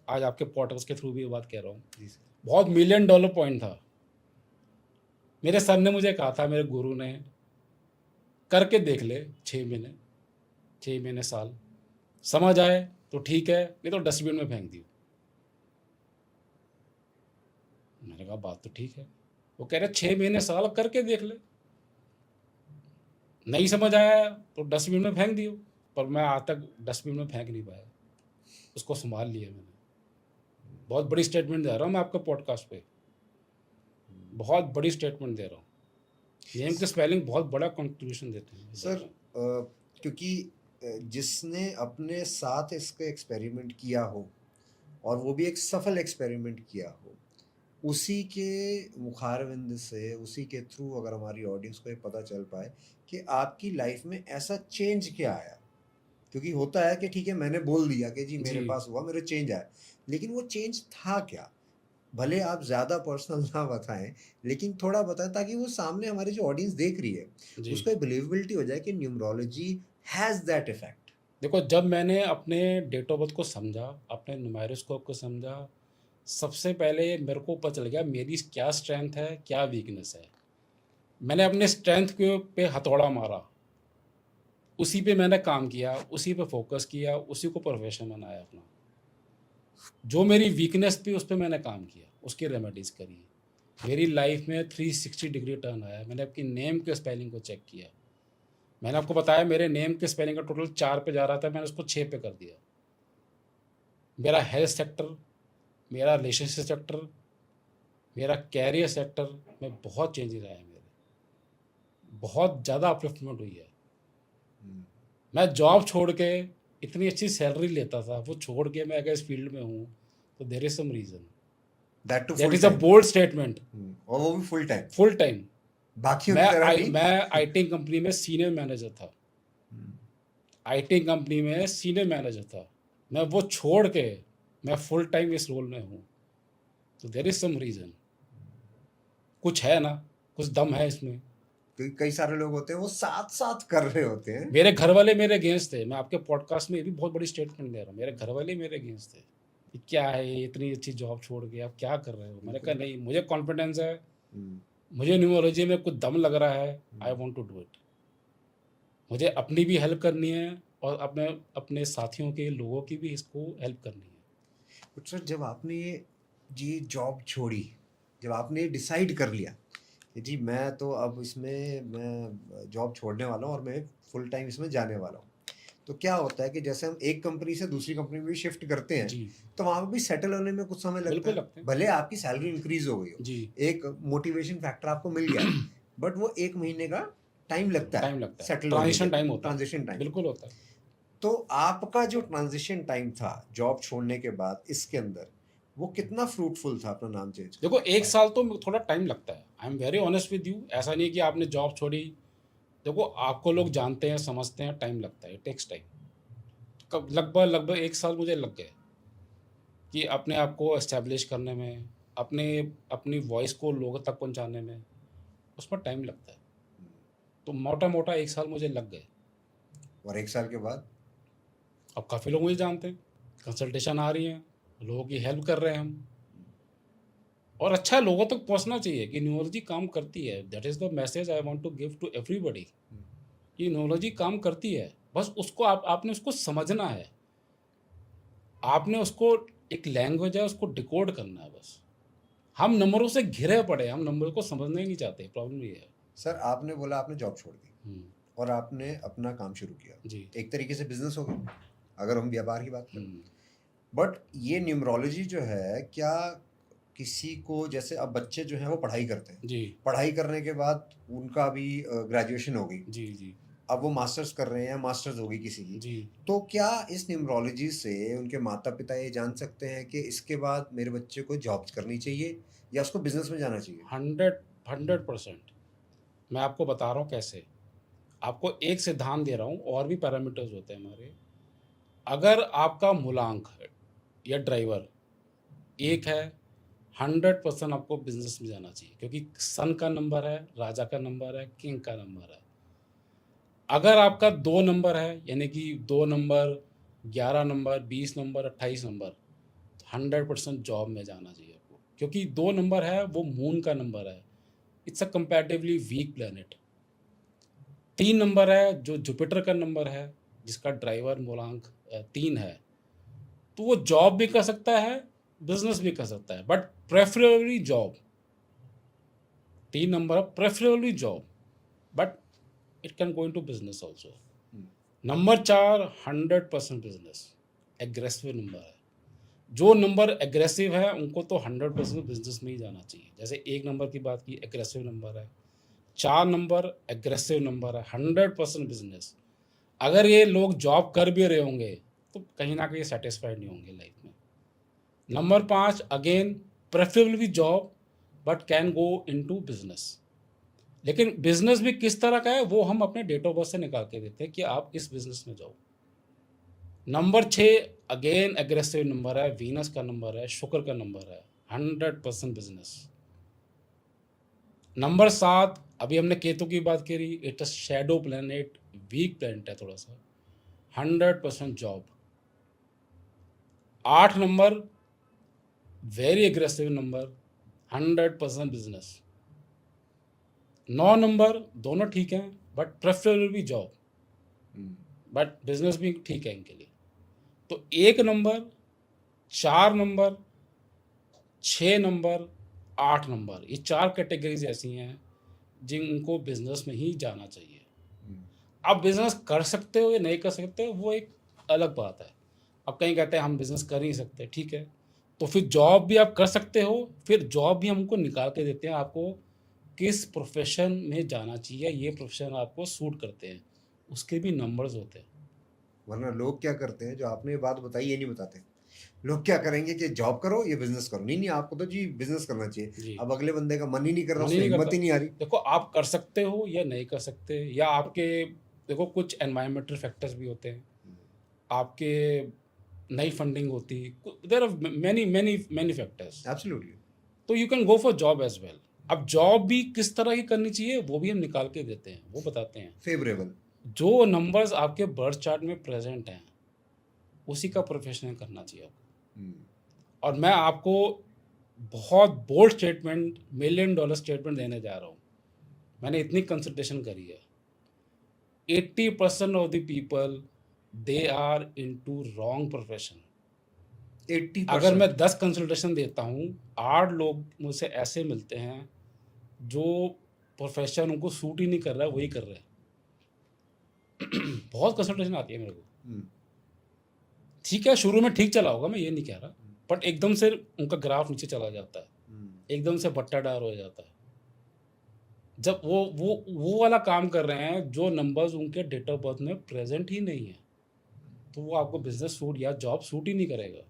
आज आपके पॉडकास्ट के थ्रू भी ये बात कह रहा हूँ। जी सर। बहुत $1,000,000 पॉइंट था। मेरे सर ने मुझे कहा था, मेरे गुरु ने, करके देख ले 6 महीने, 6 महीने साल, समझ आए तो ठीक है, नहीं तो डस्टबिन में फेंक दियो। मैंने कहा बात तो ठीक है। वो कह रहे 6 महीने साल करके देख ले, नहीं समझ आया तो डस्टबिन में फेंक दियो। पर मैं आज तक डस्टबिन में फेंक नहीं पाया, उसको संभाल लिया मैंने। बहुत बड़ी स्टेटमेंट दे रहा हूँ मैं आपके पॉडकास्ट पे, बहुत बड़ी स्टेटमेंट दे रहा हूँ। नेम के स्पेलिंग बहुत बड़ा कंट्रीब्यूशन देते हैं सर क्योंकि जिसने अपने साथ इसका एक्सपेरिमेंट किया हो और वो भी एक सफल एक्सपेरिमेंट किया हो, उसी के मुखारविंद से, उसी के थ्रू अगर हमारी ऑडियंस को ये पता चल पाए कि आपकी लाइफ में ऐसा चेंज क्या आया। क्योंकि होता है कि ठीक है मैंने बोल दिया कि जी मेरे जी पास हुआ, मेरे चेंज आया, लेकिन वो चेंज था क्या। भले आप ज़्यादा पर्सनल ना बताएं, लेकिन थोड़ा बताएं ताकि वो सामने हमारी जो ऑडियंस देख रही है जी। उसको बिलीवेबिलिटी हो जाए कि न्यूमरोलॉजी हैज़ दैट इफेक्ट। देखो, जब मैंने अपने डेट ऑफ बर्थ को समझा, अपने न्यूमेरोस्कोप को समझा, सबसे पहले मेरे को पता चल गया मेरी क्या स्ट्रेंथ है, क्या वीकनेस है। मैंने अपने स्ट्रेंथ के पे हथौड़ा मारा, उसी पे मैंने काम किया, उसी पे फोकस किया, उसी को प्रोफेशन बनाया अपना। जो मेरी वीकनेस थी उस पे मैंने काम किया, उसकी रेमेडीज़ करी। मेरी लाइफ में 360 डिग्री टर्न आया। मैंने आपकी नेम के स्पेलिंग को चेक किया। मैंने आपको बताया मेरे नेम के स्पेलिंग का टोटल 4 पे जा रहा था, मैंने उसको 6 पे कर दिया। मेरा हेल्थ सेक्टर, मेरा रिलेशनशिप सेक्टर, मेरा कैरियर सेक्टर में बहुत चेंजेस आए मेरे, बहुत ज़्यादा अपलिफ्टमेंट हुई है। मैं जॉब छोड़ के इतनी अच्छी सैलरी लेता था, वो छोड़ के मैं अगर इस फील्ड में हूँ तो there is some reason. That to that full is a time. Bold statement. और वो भी फुल टाइम, फुल टाइम। बाकियों की तरह नहीं। मैं आईटी कंपनी में सीनियर मैनेजर था। आईटी कंपनी में सीनियर मैनेजर था। मैं वो छोड़ के मैं फुल टाइम इस रोल में हूँ, तो देयर इज सम रीज़न। कुछ है ना, कुछ दम है इसमें। क्योंकि कई सारे लोग होते हैं वो साथ साथ कर रहे होते हैं। मेरे घर वाले मेरे अगेंस्ट थे। मैं आपके पॉडकास्ट में ये भी बहुत बड़ी स्टेटमेंट दे रहा हूँ, मेरे घर वाले मेरे अगेंस्ट थे कि क्या है ये, इतनी अच्छी जॉब छोड़ के आप क्या कर रहे हो। मैंने कहा नहीं, मुझे कॉन्फिडेंस है, मुझे न्यूमरोलॉजी में कुछ दम लग रहा है, I want to do it. मुझे अपनी भी हेल्प करनी है और अपने अपने साथियों के, लोगों की भी इसको हेल्प करनी है। बट सर जब आपने जी जॉब छोड़ी, जब आपने डिसाइड कर लिया कि जी मैं तो अब इसमें मैं जॉब छोड़ने वाला हूँ और मैं फुल टाइम इसमें जाने वाला हूँ, तो क्या होता है कि जैसे हम एक कंपनी से दूसरी कंपनी में भी शिफ्ट करते हैं जी तो वहाँ पे भी सेटल होने में कुछ समय लगता बिल्कुल है। लगते हैं। भले आपकी सैलरी इंक्रीज हो गई हो, जी एक मोटिवेशन फैक्टर आपको मिल गया है, बट वो 1 महीने का टाइम लगता टाइम है लगता है, सेटल होने ट्रांजिशन के, टाइम होता है, ट्रांजिशन टाइम। बिल्कुल होता है। तो आपका जो ट्रांजिशन टाइम था जॉब छोड़ने के बाद इसके अंदर, वो कितना फ्रूटफुल था अपना नाम चेंज देखो, करने 1 साल तो थोड़ा टाइम लगता है। I am very honest with you. ऐसा नहीं कि आपने जॉब छोड़ी, देखो आपको लोग जानते हैं, समझते हैं, टाइम लगता है, इट टेक्स टाइम। कब लगभग 1 साल मुझे लग गए कि अपने आप को एस्टेब्लिश करने में, अपने अपनी वॉइस को लोगों तक पहुंचाने में, उसमें टाइम लगता है। तो मोटा मोटा 1 साल मुझे लग गए। और 1 साल के बाद अब काफ़ी लोग मुझे जानते हैं, कंसल्टेशन आ रही हैं, लोगों की हेल्प कर रहे हैं हम। और अच्छा, लोगों तक पहुंचना चाहिए कि न्यूमरोलॉजी काम करती है। That is the message I want to give to everybody कि न्यूमरोलॉजी काम करती है। बस उसको आपने उसको समझना है, आपने उसको एक लैंग्वेज है उसको डिकोड करना है बस। हम नंबरों से घिरे पड़े हैं, हम नंबर को समझना ही नहीं चाहते, प्रॉब्लम ये है। सर आपने बोला आपने जॉब छोड़ दी हुँ, और आपने अपना काम शुरू किया, जी। एक तरीके से बिजनेस हो गया अगर हम व्यापार की बात करें। हुँ, बट ये न्यूमरोलॉजी जो है क्या किसी को, जैसे अब बच्चे जो हैं वो पढ़ाई करते हैं, जी, पढ़ाई करने के बाद उनका भी ग्रेजुएशन हो गई, जी, जी, अब वो मास्टर्स कर रहे हैं, मास्टर्स होगी किसी की, जी। तो क्या इस न्यूमरोलॉजी से उनके माता पिता ये जान सकते हैं कि इसके बाद मेरे बच्चे को जॉब करनी चाहिए या उसको बिजनेस में जाना चाहिए? 100% मैं आपको बता रहा हूँ कैसे। आपको एक सिद्धांत दे रहा हूँ, और भी पैरामीटर्स होते हैं हमारे। अगर आपका मूलांक या ड्राइवर एक है, 100% आपको बिज़नेस में जाना चाहिए, क्योंकि सन का नंबर है, राजा का नंबर है, किंग का नंबर है। अगर आपका 2 नंबर है, यानी कि 2 number, 11 number, 20 number, 28 number, 100% job में जाना चाहिए आपको, क्योंकि 2 नंबर है वो मून का नंबर है। It's a comparatively weak planet. 3 number है जो जुपिटर का नंबर है, जिसका ड्राइवर मूलांक 3 है, तो वो जॉब भी कर सकता है, बिज़नेस भी कर सकता है, but preferably job. 3 number preferably job, but it can go into business also. Number 4 100% business, aggressive number है। जो नंबर एग्रेसिव है उनको तो 100% बिज़नेस में ही जाना चाहिए। जैसे 1 नंबर की बात की, एग्रेसिव नंबर है, 4 नंबर एग्रेसिव नंबर है, 100% बिज़नेस। अगर ये लोग जॉब कर भी रहे होंगे, तो कहीं न कहीं सैटिस्फाइड नहीं होंगे लाइफ में। Number 5 again preferably job, but can go into business. लेकिन बिज़नेस भी किस तरह का है वो हम अपने डेट ऑफ बर्थ से निकाल के देते हैं कि आप इस बिज़नेस में जाओ। नंबर 6 अगेन एग्रेसिव नंबर है, वीनस का नंबर है, शुक्र का नंबर है, 100% बिज़नेस। नंबर 7 अभी हमने केतु की बात करी, it a shadow planet, weak planet है थोड़ा-सा, 100% job. 8 number very aggressive number, 100% business. 9 number दोनों ठीक हैं, but preferably job, but business भी ठीक है इनके लिए। तो 1 नंबर, 4 नंबर, 6 नंबर, 8 नंबर, ये 4 कैटेगरीज़ ऐसी हैं जिनको बिज़नेस में ही जाना चाहिए। आप बिज़नेस कर सकते हो या नहीं कर सकते हो वो एक अलग बात है। अब कहीं कहते हैं हम बिज़नेस कर ही नहीं सकते, ठीक है। तो फिर जॉब भी आप कर सकते हो, फिर जॉब भी हमको निकाल के देते हैं आपको किस प्रोफ़ेशन में जाना चाहिए, ये प्रोफ़ेशन आपको सूट करते हैं, उसके भी नंबर्स होते हैं। वरना लोग क्या करते हैं, जो आपने ये बात बताई ये नहीं बताते। लोग क्या करेंगे कि जॉब करो ये बिजनेस करो, नहीं नहीं आपको तो जी बिजनेस करना चाहिए। जी, अब अगले बंदे का मन ही नहीं कर रहा, मन ही उसको नहीं हिम्मत करता। ही नहीं आ रही। देखो आप कर सकते हो या नहीं कर सकते, या आपके देखो कुछ एनवायरमेंटल फैक्टर्स भी होते हैं, आपके नई फंडिंग होती, there are many many many factors, absolutely. तो you can go for job as well. अब जॉब भी किस तरह की करनी चाहिए वो भी हम निकाल के देते हैं, वो बताते हैं। फेवरेबल। जो नंबर्स आपके बर्थ चार्ट में प्रेज़ेंट हैं, उसी का प्रोफ़ेशन करना चाहिए आपको। और मैं आपको बहुत bold statement, million dollar statement देने जा रहा हूँ। मैंने इतनी कंसल्टेशन करी है। 80% of the people they are into wrong profession. अगर 80%। मैं 10 कंसल्टेशन देता हूँ, 8 लोग मुझसे ऐसे मिलते हैं जो प्रोफ़ेशन उनको सूट ही नहीं कर रहा है, वही कर रहे हैं। बहुत कंसल्टेशन आती है मेरे को। ठीक है, शुरू में ठीक चला होगा, मैं ये नहीं कह रहा, बट एकदम से उनका ग्राफ नीचे चला जाता है, एकदम से बट्टादार हो जाता है। जब वो वाला काम कर रहे हैं जो नंबर्स उनके डेट ऑफ बर्थ में प्रेज़ेंट ही नहीं है, तो वो आपको बिज़नेस सूट या जॉब सूट ही नहीं करेगा।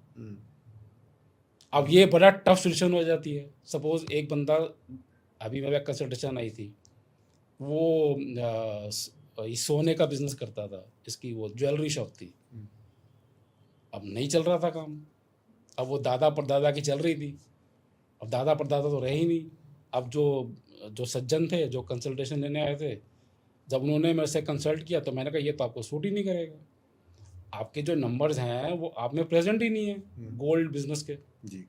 अब ये बड़ा टफ सिचुएशन हो जाती है। सपोज़ एक बंदा, अभी मेरे कंसल्टेशन आई थी, वो ये सोने का बिज़नेस करता था, इसकी वो ज्वेलरी शॉप थी। अब नहीं चल रहा था काम, अब वो दादा परदादा की चल रही थी, अब दादा परदादा तो रहे ही नहीं। अब जो जो सज्जन थे, जो कंसल्टेशन लेने आए थे, जब उन्होंने मेरे से कंसल्ट किया तो मैंने कहा ये तो आपको सूट ही नहीं करेगा। आपके जो नंबर्स हैं वो आप में प्रेज़ेंट ही नहीं है गोल्ड बिज़नेस के। जी।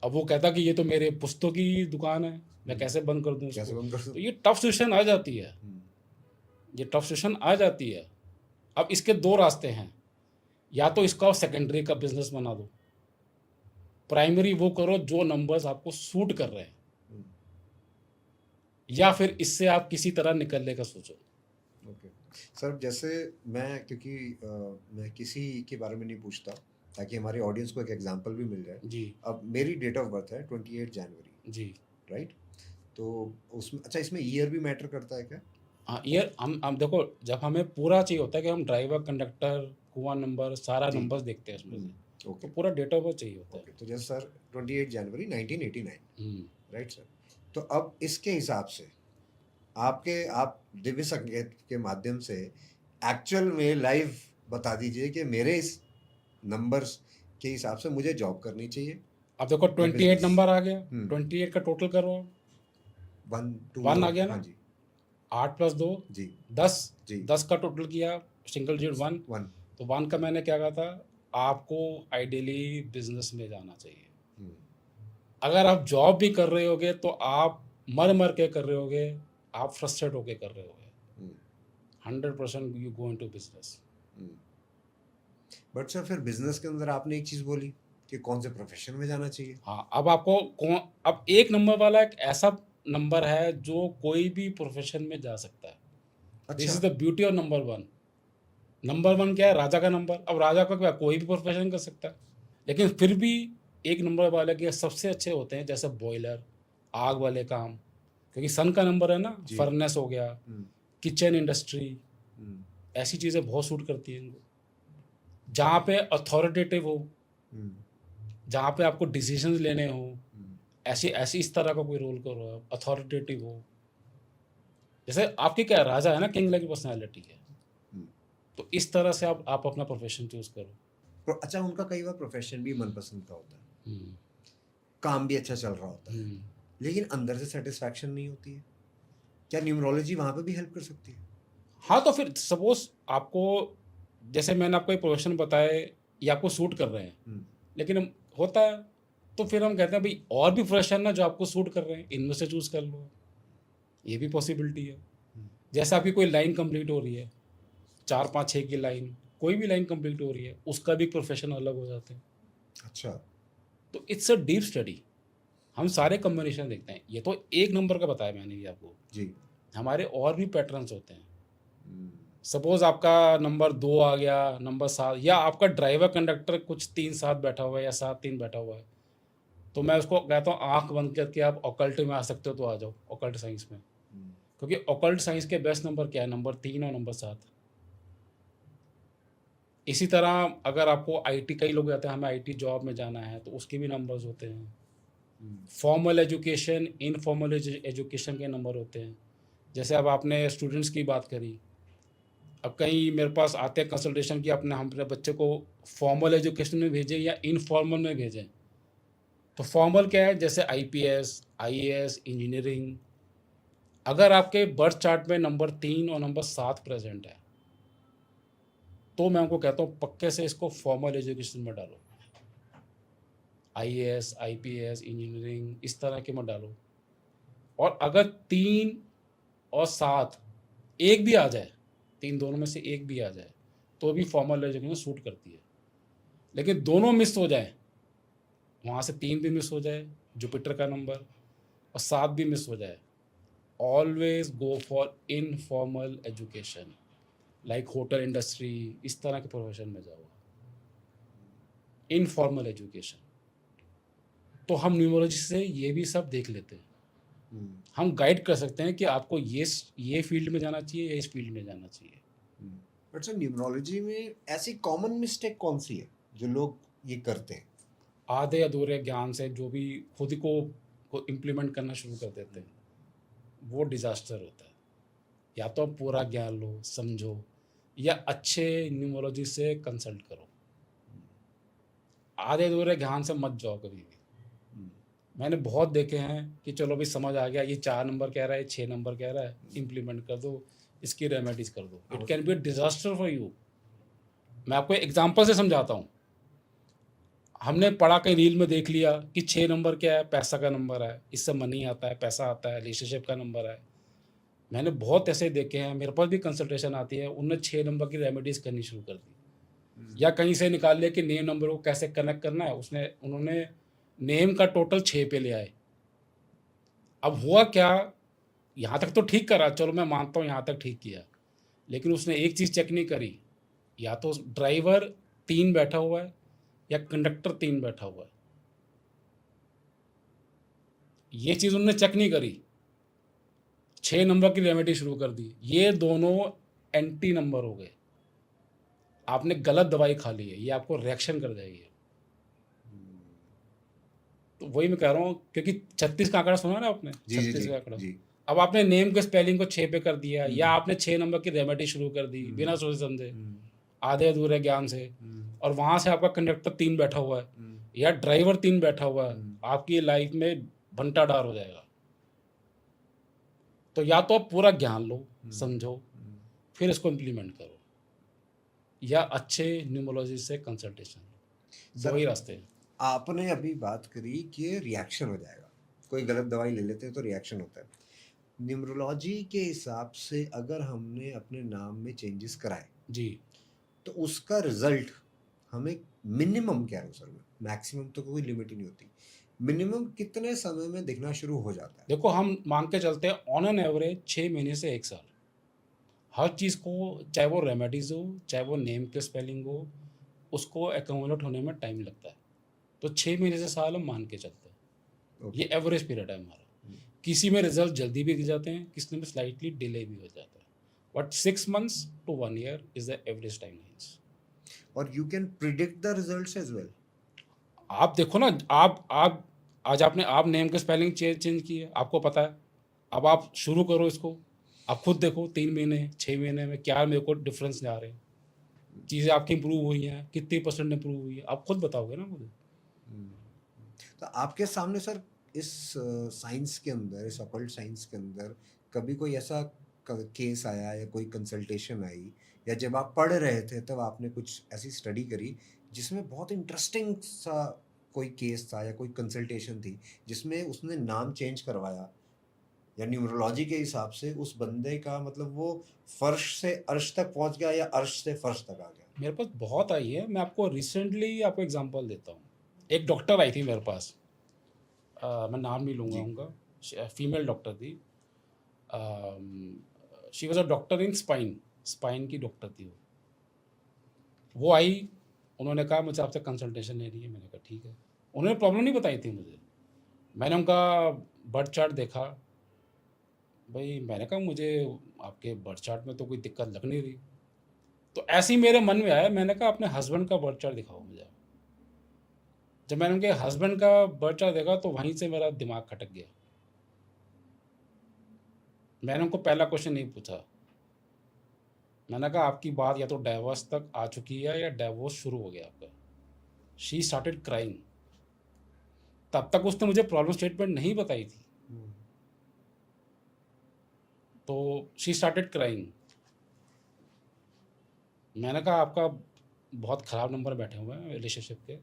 अब वो कहता कि ये तो मेरे पुस्तों की दुकान है, मैं कैसे बंद कर दूँ कैसे उसको? बंद कर तो सकते? ये टफ सिचुएशन आ जाती है, ये टफ सिचुएशन आ जाती है। अब इसके 2 रास्ते हैं, या तो इसका सेकेंडरी का बिज़नेस बना दो, प्राइमरी वो करो जो नंबर्स आपको सूट कर रहे हैं, हम्म, या फिर इससे आप किसी तरह निकलने का सोचो। Okay sir. जैसे मैं, क्योंकि मैं किसी के बारे में नहीं पूछता ताकि हमारे ऑडियंस को एक एग्जांपल भी मिल जाए। जी, अब मेरी डेट ऑफ बर्थ है 28 जनवरी, जी। राइट? तो उसमें अच्छा, इसमें ईयर भी मैटर करता है क्या? हाँ, ये हम देखो, जब हमें पूरा चाहिए होता है कि हम ड्राइवर, कंडक्टर, कुआँ नंबर, सारा जी। नंबर्स देखते हैं उसमें से, तो ओके पूरा डेट ऑफ बर्थ चाहिए होता है। ओके। तो जैसे सर 28 जनवरी 1989, हुँ। Right sir? तो अब इसके हिसाब से आप दिव्य संकेत के माध्यम से एक्चुअल में लाइव बता दीजिए कि मेरे इस नंबर्स के हिसाब से मुझे जॉब करनी चाहिए अब देखो या 28 बिजनेस। नंबर आ गया, हम्म 28 का टोटल करो, 1 2 1 आ और गया हाँ ना, जी 8 प्लस 2 जी 10, जी 10 का टोटल किया, सिंगल डिजिट 1, 1। तो 1 का मैंने क्या कहा था, आपको आइडियली बिजनेस में जाना चाहिए। अगर आप जॉब भी कर रहे होगे तो आप मर मर के कर रहे होगे, आप फ्रस्ट्रेट होके कर रहे होगे, 100% you go into business. But sir फिर बिजनेस के अंदर आपने एक चीज बोली कि कौन से प्रोफेशन में जाना चाहिए। हाँ, अब आपको कौन, अब एक नंबर वाला एक ऐसा नंबर है जो कोई भी प्रोफेशन में जा सकता है। दिस अच्छा। Is the beauty of number 1। Number 1 क्या है, राजा का नंबर। अब राजा का क्या, कोई भी प्रोफेशन कर सकता है, लेकिन फिर भी एक नंबर वाले के सबसे अच्छे होते हैं, जैसे बॉयलर, आग वाले काम, क्योंकि सन का नंबर है ना, जी। फर्नेस हो गया, हम्म, किचन इंडस्ट्री, हम्म, ऐसी चीज़ें बहुत सूट करती हैं इनको, जहाँ पे अथॉरिटेटिव हो, हम्म, जहाँ पे आपको डिसीजंस लेने हो, हम्म, ऐसी ऐसी इस तरह का कोई रोल करो आप, अथॉरिटेटिव हो। जैसे आपकी क्या राजा है ना, किंग लाइक पर्सनैलिटी है, हम्म। तो इस तरह से आप अपना प्रोफेशन चूज करो। अच्छा, उनका कई बार प्रोफेशन भी मनपसंद का होता है, हम्म, काम भी अच्छा चल रहा होता है, हम्म। लेकिन अंदर से सेटिस्फैक्शन नहीं होती है। क्या न्यूमरोलॉजी वहां पे भी हेल्प कर सकती है? हाँ, तो फिर सपोज आपको, जैसे मैंने आपको एक प्रोफेशन बताए, ये आपको सूट कर रहे हैं, हम्म, लेकिन होता है, तो फिर हम कहते हैं भाई और भी प्रोफेशन ना जो आपको सूट कर रहे हैं, इनमें से चूज कर लो, ये भी पॉसिबिलिटी है। हम्म, जैसे आपकी कोई लाइन कंप्लीट हो रही है, 4 5 6 की लाइन, कोई भी लाइन कंप्लीट हो रही है, उसका भी प्रोफेशन अलग हो जाते हैं। अच्छा। तो इट्स अ डीप स्टडी, हम सारे कॉम्बिनेशन देखते हैं। ये तो एक नंबर का बताया मैंने ये आपको, जी। हमारे और भी पैटर्न्स होते हैं। हम्म, सपोज आपका नंबर 2 आ गया, नंबर 7, या आपका ड्राइवर कंडक्टर कुछ 3 7 बैठा हुआ है या 7 3 बैठा हुआ है, तो मैं उसको कहता हूँ आंख बंद करके आप ऑकल्ट में आ सकते हो, तो आ जाओ ऑकल्ट साइंस में, हम्म, क्योंकि ऑकल्ट साइंस के बेस्ट नंबर क्या है, नंबर 3 और नंबर 7। इसी तरह अगर आपको आईटी, कई लोग कहते हैं हमें आईटी जॉब में जाना है, तो उसके भी नंबर्स होते हैं। हम्म, फॉर्मल एजुकेशन, इनफॉर्मल एजुकेशन के नंबर होते हैं। जैसे अब आपने स्टूडेंट्स की बात करी, अब कहीं मेरे पास आते हैं कंसल्टेशन की, अपने हम अपने बच्चे को फॉर्मल एजुकेशन में भेजें या इनफॉर्मल में भेजें। तो फॉर्मल क्या है, जैसे आईपीएस, आईएएस, इंजीनियरिंग। अगर आपके बर्थ चार्ट में नंबर 3 और नंबर 7 प्रेजेंट है, तो मैं उनको कहता हूँ पक्के से इसको फॉर्मल एजुकेशन में डालो, आईएएस, आईपीएस, इंजीनियरिंग, इस तरह के में डालो। और अगर 3 और 7 एक भी आ जाए, 3 दोनों में से एक भी आ जाए, तो भी फॉर्मल एजुकेशन सूट करती है। लेकिन दोनों मिस हो जाए, वहाँ से 3 भी मिस हो जाए, जुपिटर का नंबर, और 7 भी मिस हो जाए, always go for informal education, like hotel industry, इस तरह के प्रोफेशन में जाओ, इनफॉर्मल एजुकेशन। तो हम न्यूमरोलॉजी से ये भी सब देख लेते हैं, हम्म, हम गाइड कर सकते हैं कि आपको ये फील्ड में जाना चाहिए या इस फील्ड में जाना चाहिए। हम्म। बट सर न्यूमरोलॉजी में ऐसी कॉमन मिस्टेक कौन सी है जो लोग ये करते हैं? आधे अधूरे ज्ञान से जो भी खुद को इम्प्लीमेंट करना शुरू कर देते हैं, वो डिज़ास्टर होता है। या तो पूरा ज्ञान लो, समझो, या अच्छे न्यूमरोलॉजी से कंसल्ट करो। आधे अधूरे ज्ञान से मत जाओ कभी भी। हम्म, मैंने बहुत देखे हैं कि चलो भाई समझ आ गया, ये 4 नंबर कह रहा है, 6 नंबर कह रहा है, इम्प्लीमेंट कर दो, इसकी रेमेडीज कर दो, it can be a disaster for you. मैं आपको एग्जांपल से समझाता हूँ। हमने पढ़ा कहीं रील में देख लिया कि 6 नंबर क्या है, पैसा का नंबर है, इससे मनी आता है, पैसा आता है, रिलेशनशिप का नंबर है, मैंने बहुत ऐसे देखे हैं, मेरे पास भी कंसल्टेशन आती है, उनने 6 नंबर की रेमेडीज़ करनी शुरू कर दी। या कहीं से निकाल लिया कि नेम नंबर को कैसे कनेक्ट करना है, उन्होंने नेम का टोटल 6 पे ले आए। अब हुआ क्या, यहाँ तक तो ठीक करा, चलो मैं मानता हूँ यहाँ तक ठीक किया। लेकिन उसने एक चीज़ चेक नहीं करी, या तो ड्राइवर 3 बैठा हुआ है या कंडक्टर 3 बैठा हुआ है। ये चीज़ उन्होंने चेक नहीं करी, 6 नंबर की रेमेडी शुरू कर दी। ये दोनों एंटी नंबर हो गए। आपने गलत दवाई खा ली है, ये आपको रिएक्शन कर जाएगी। तो वही मैं कह रहा हूँ, क्योंकि 36 का आंकड़ा सुना ना आपने, जी जी 36 जी का आंकड़ा। जी। अब आपने नेम के स्पेलिंग को 6 पे कर दिया, या आपने 6 नंबर की रेमेडी शुरू कर दी बिना सोचे समझे, आधे अधूरे ज्ञान से, और वहाँ से आपका कंडक्टर 3 बैठा हुआ है या ड्राइवर 3 बैठा हुआ है, आपकी लाइफ में भंटाडार हो जाएगा। तो या तो आप पूरा ज्ञान लो, समझो, फिर इसको इम्प्लीमेंट करो, या अच्छे न्यूमरोलॉजिस्ट से कंसल्टेशन लो। दो ही रास्ते हैं। आपने अभी बात करी कि रिएक्शन हो जाएगा, कोई गलत दवाई ले लेते हैं तो रिएक्शन होता है। न्यूमरोलॉजी के हिसाब से अगर हमने अपने नाम में चेंजेस कराए जी, तो उसका रिजल्ट हमें मिनिमम, कह रहा हूँ सर मैं, मैक्सिमम तो कोई लिमिट ही नहीं होती, मिनिमम कितने समय में दिखना शुरू हो जाता है? देखो हम मान के चलते हैं ऑन एन एवरेज 6 महीने से 1 साल। हर चीज़ को, चाहे वो रेमेडीज़ हो, चाहे वो नेम के स्पेलिंग हो, उसको एक्यूमुलेट होने में टाइम लगता है। तो 6 महीने से साल हम मान के चलते हैं। ये एवरेज पीरियड है हमारा। किसी में रिजल्ट जल्दी भी दिख जाते हैं, किसी में स्लाइटली डिले भी हो जाता है, but 6 months to 1 year is the average time lines. और you can predict the results as well. आप देखो ना, आप आज आप नेम के स्पेलिंग चेंज की है, आपको पता है। अब आप शुरू करो इसको, आप खुद देखो 3 महीने 6 महीने में क्या मेरे को डिफरेंस आ रहे हैं, चीज़ें आपकी इंप्रूव हुई हैं, कितनी परसेंट इंप्रूव हुई है, आप खुद बताओगे ना मुझे। तो आपके सामने सर इस साइंस के अंदर, इस अकल्ट साइंस के अंदर कभी कोई ऐसा केस आया या कोई कंसल्टेशन आई, या जब आप पढ़ रहे थे तब आपने कुछ ऐसी स्टडी करी जिसमें बहुत इंटरेस्टिंग सा कोई केस था या कोई कंसल्टेशन थी जिसमें उसने नाम चेंज करवाया, या न्यूमरोलॉजी के हिसाब से उस बंदे का मतलब वो फर्श से अर्श तक पहुंच गया या अर्श से फर्श तक आ गया? मेरे पास बहुत आई है, मैं आपको रिसेंटली आपको एग्जांपल देता हूँ। एक डॉक्टर आई थी मेरे पास, मैं नाम नहीं लूँगा जी। उनका, फीमेल डॉक्टर थी। She was a doctor in spine, spine की डॉक्टर थी वो आई, उन्होंने कहा मुझे आपसे कंसल्टेशन लेनी है। मैंने कहा ठीक है। उन्होंने प्रॉब्लम नहीं बताई थी मुझे। मैंने उनका बर्थ चार्ट देखा, भाई मैंने कहा मुझे आपके बर्थ चार्ट में तो कोई दिक्कत लग नहीं रही। तो ऐसे ही मेरे मन में आया, मैंने कहा अपने हस्बैंड का बर्थ चार्ट दिखाओ मुझे। जब मैंने उनके हस्बैंड का बर्थ चार्ट देखा तो वहीं से मेरा दिमाग खटक गया। मैंने उनको पहला क्वेश्चन नहीं पूछा, मैंने कहा आपकी बात या तो डाइवोर्स तक आ चुकी है या डाइवोर्स शुरू हो गया आपका। She started crying. तब तक उसने मुझे प्रॉब्लम स्टेटमेंट नहीं बताई थी, तो शी स्टार्टेड क्राइंग। मैंने कहा आपका बहुत ख़राब नंबर बैठे हुए हैं रिलेशनशिप के,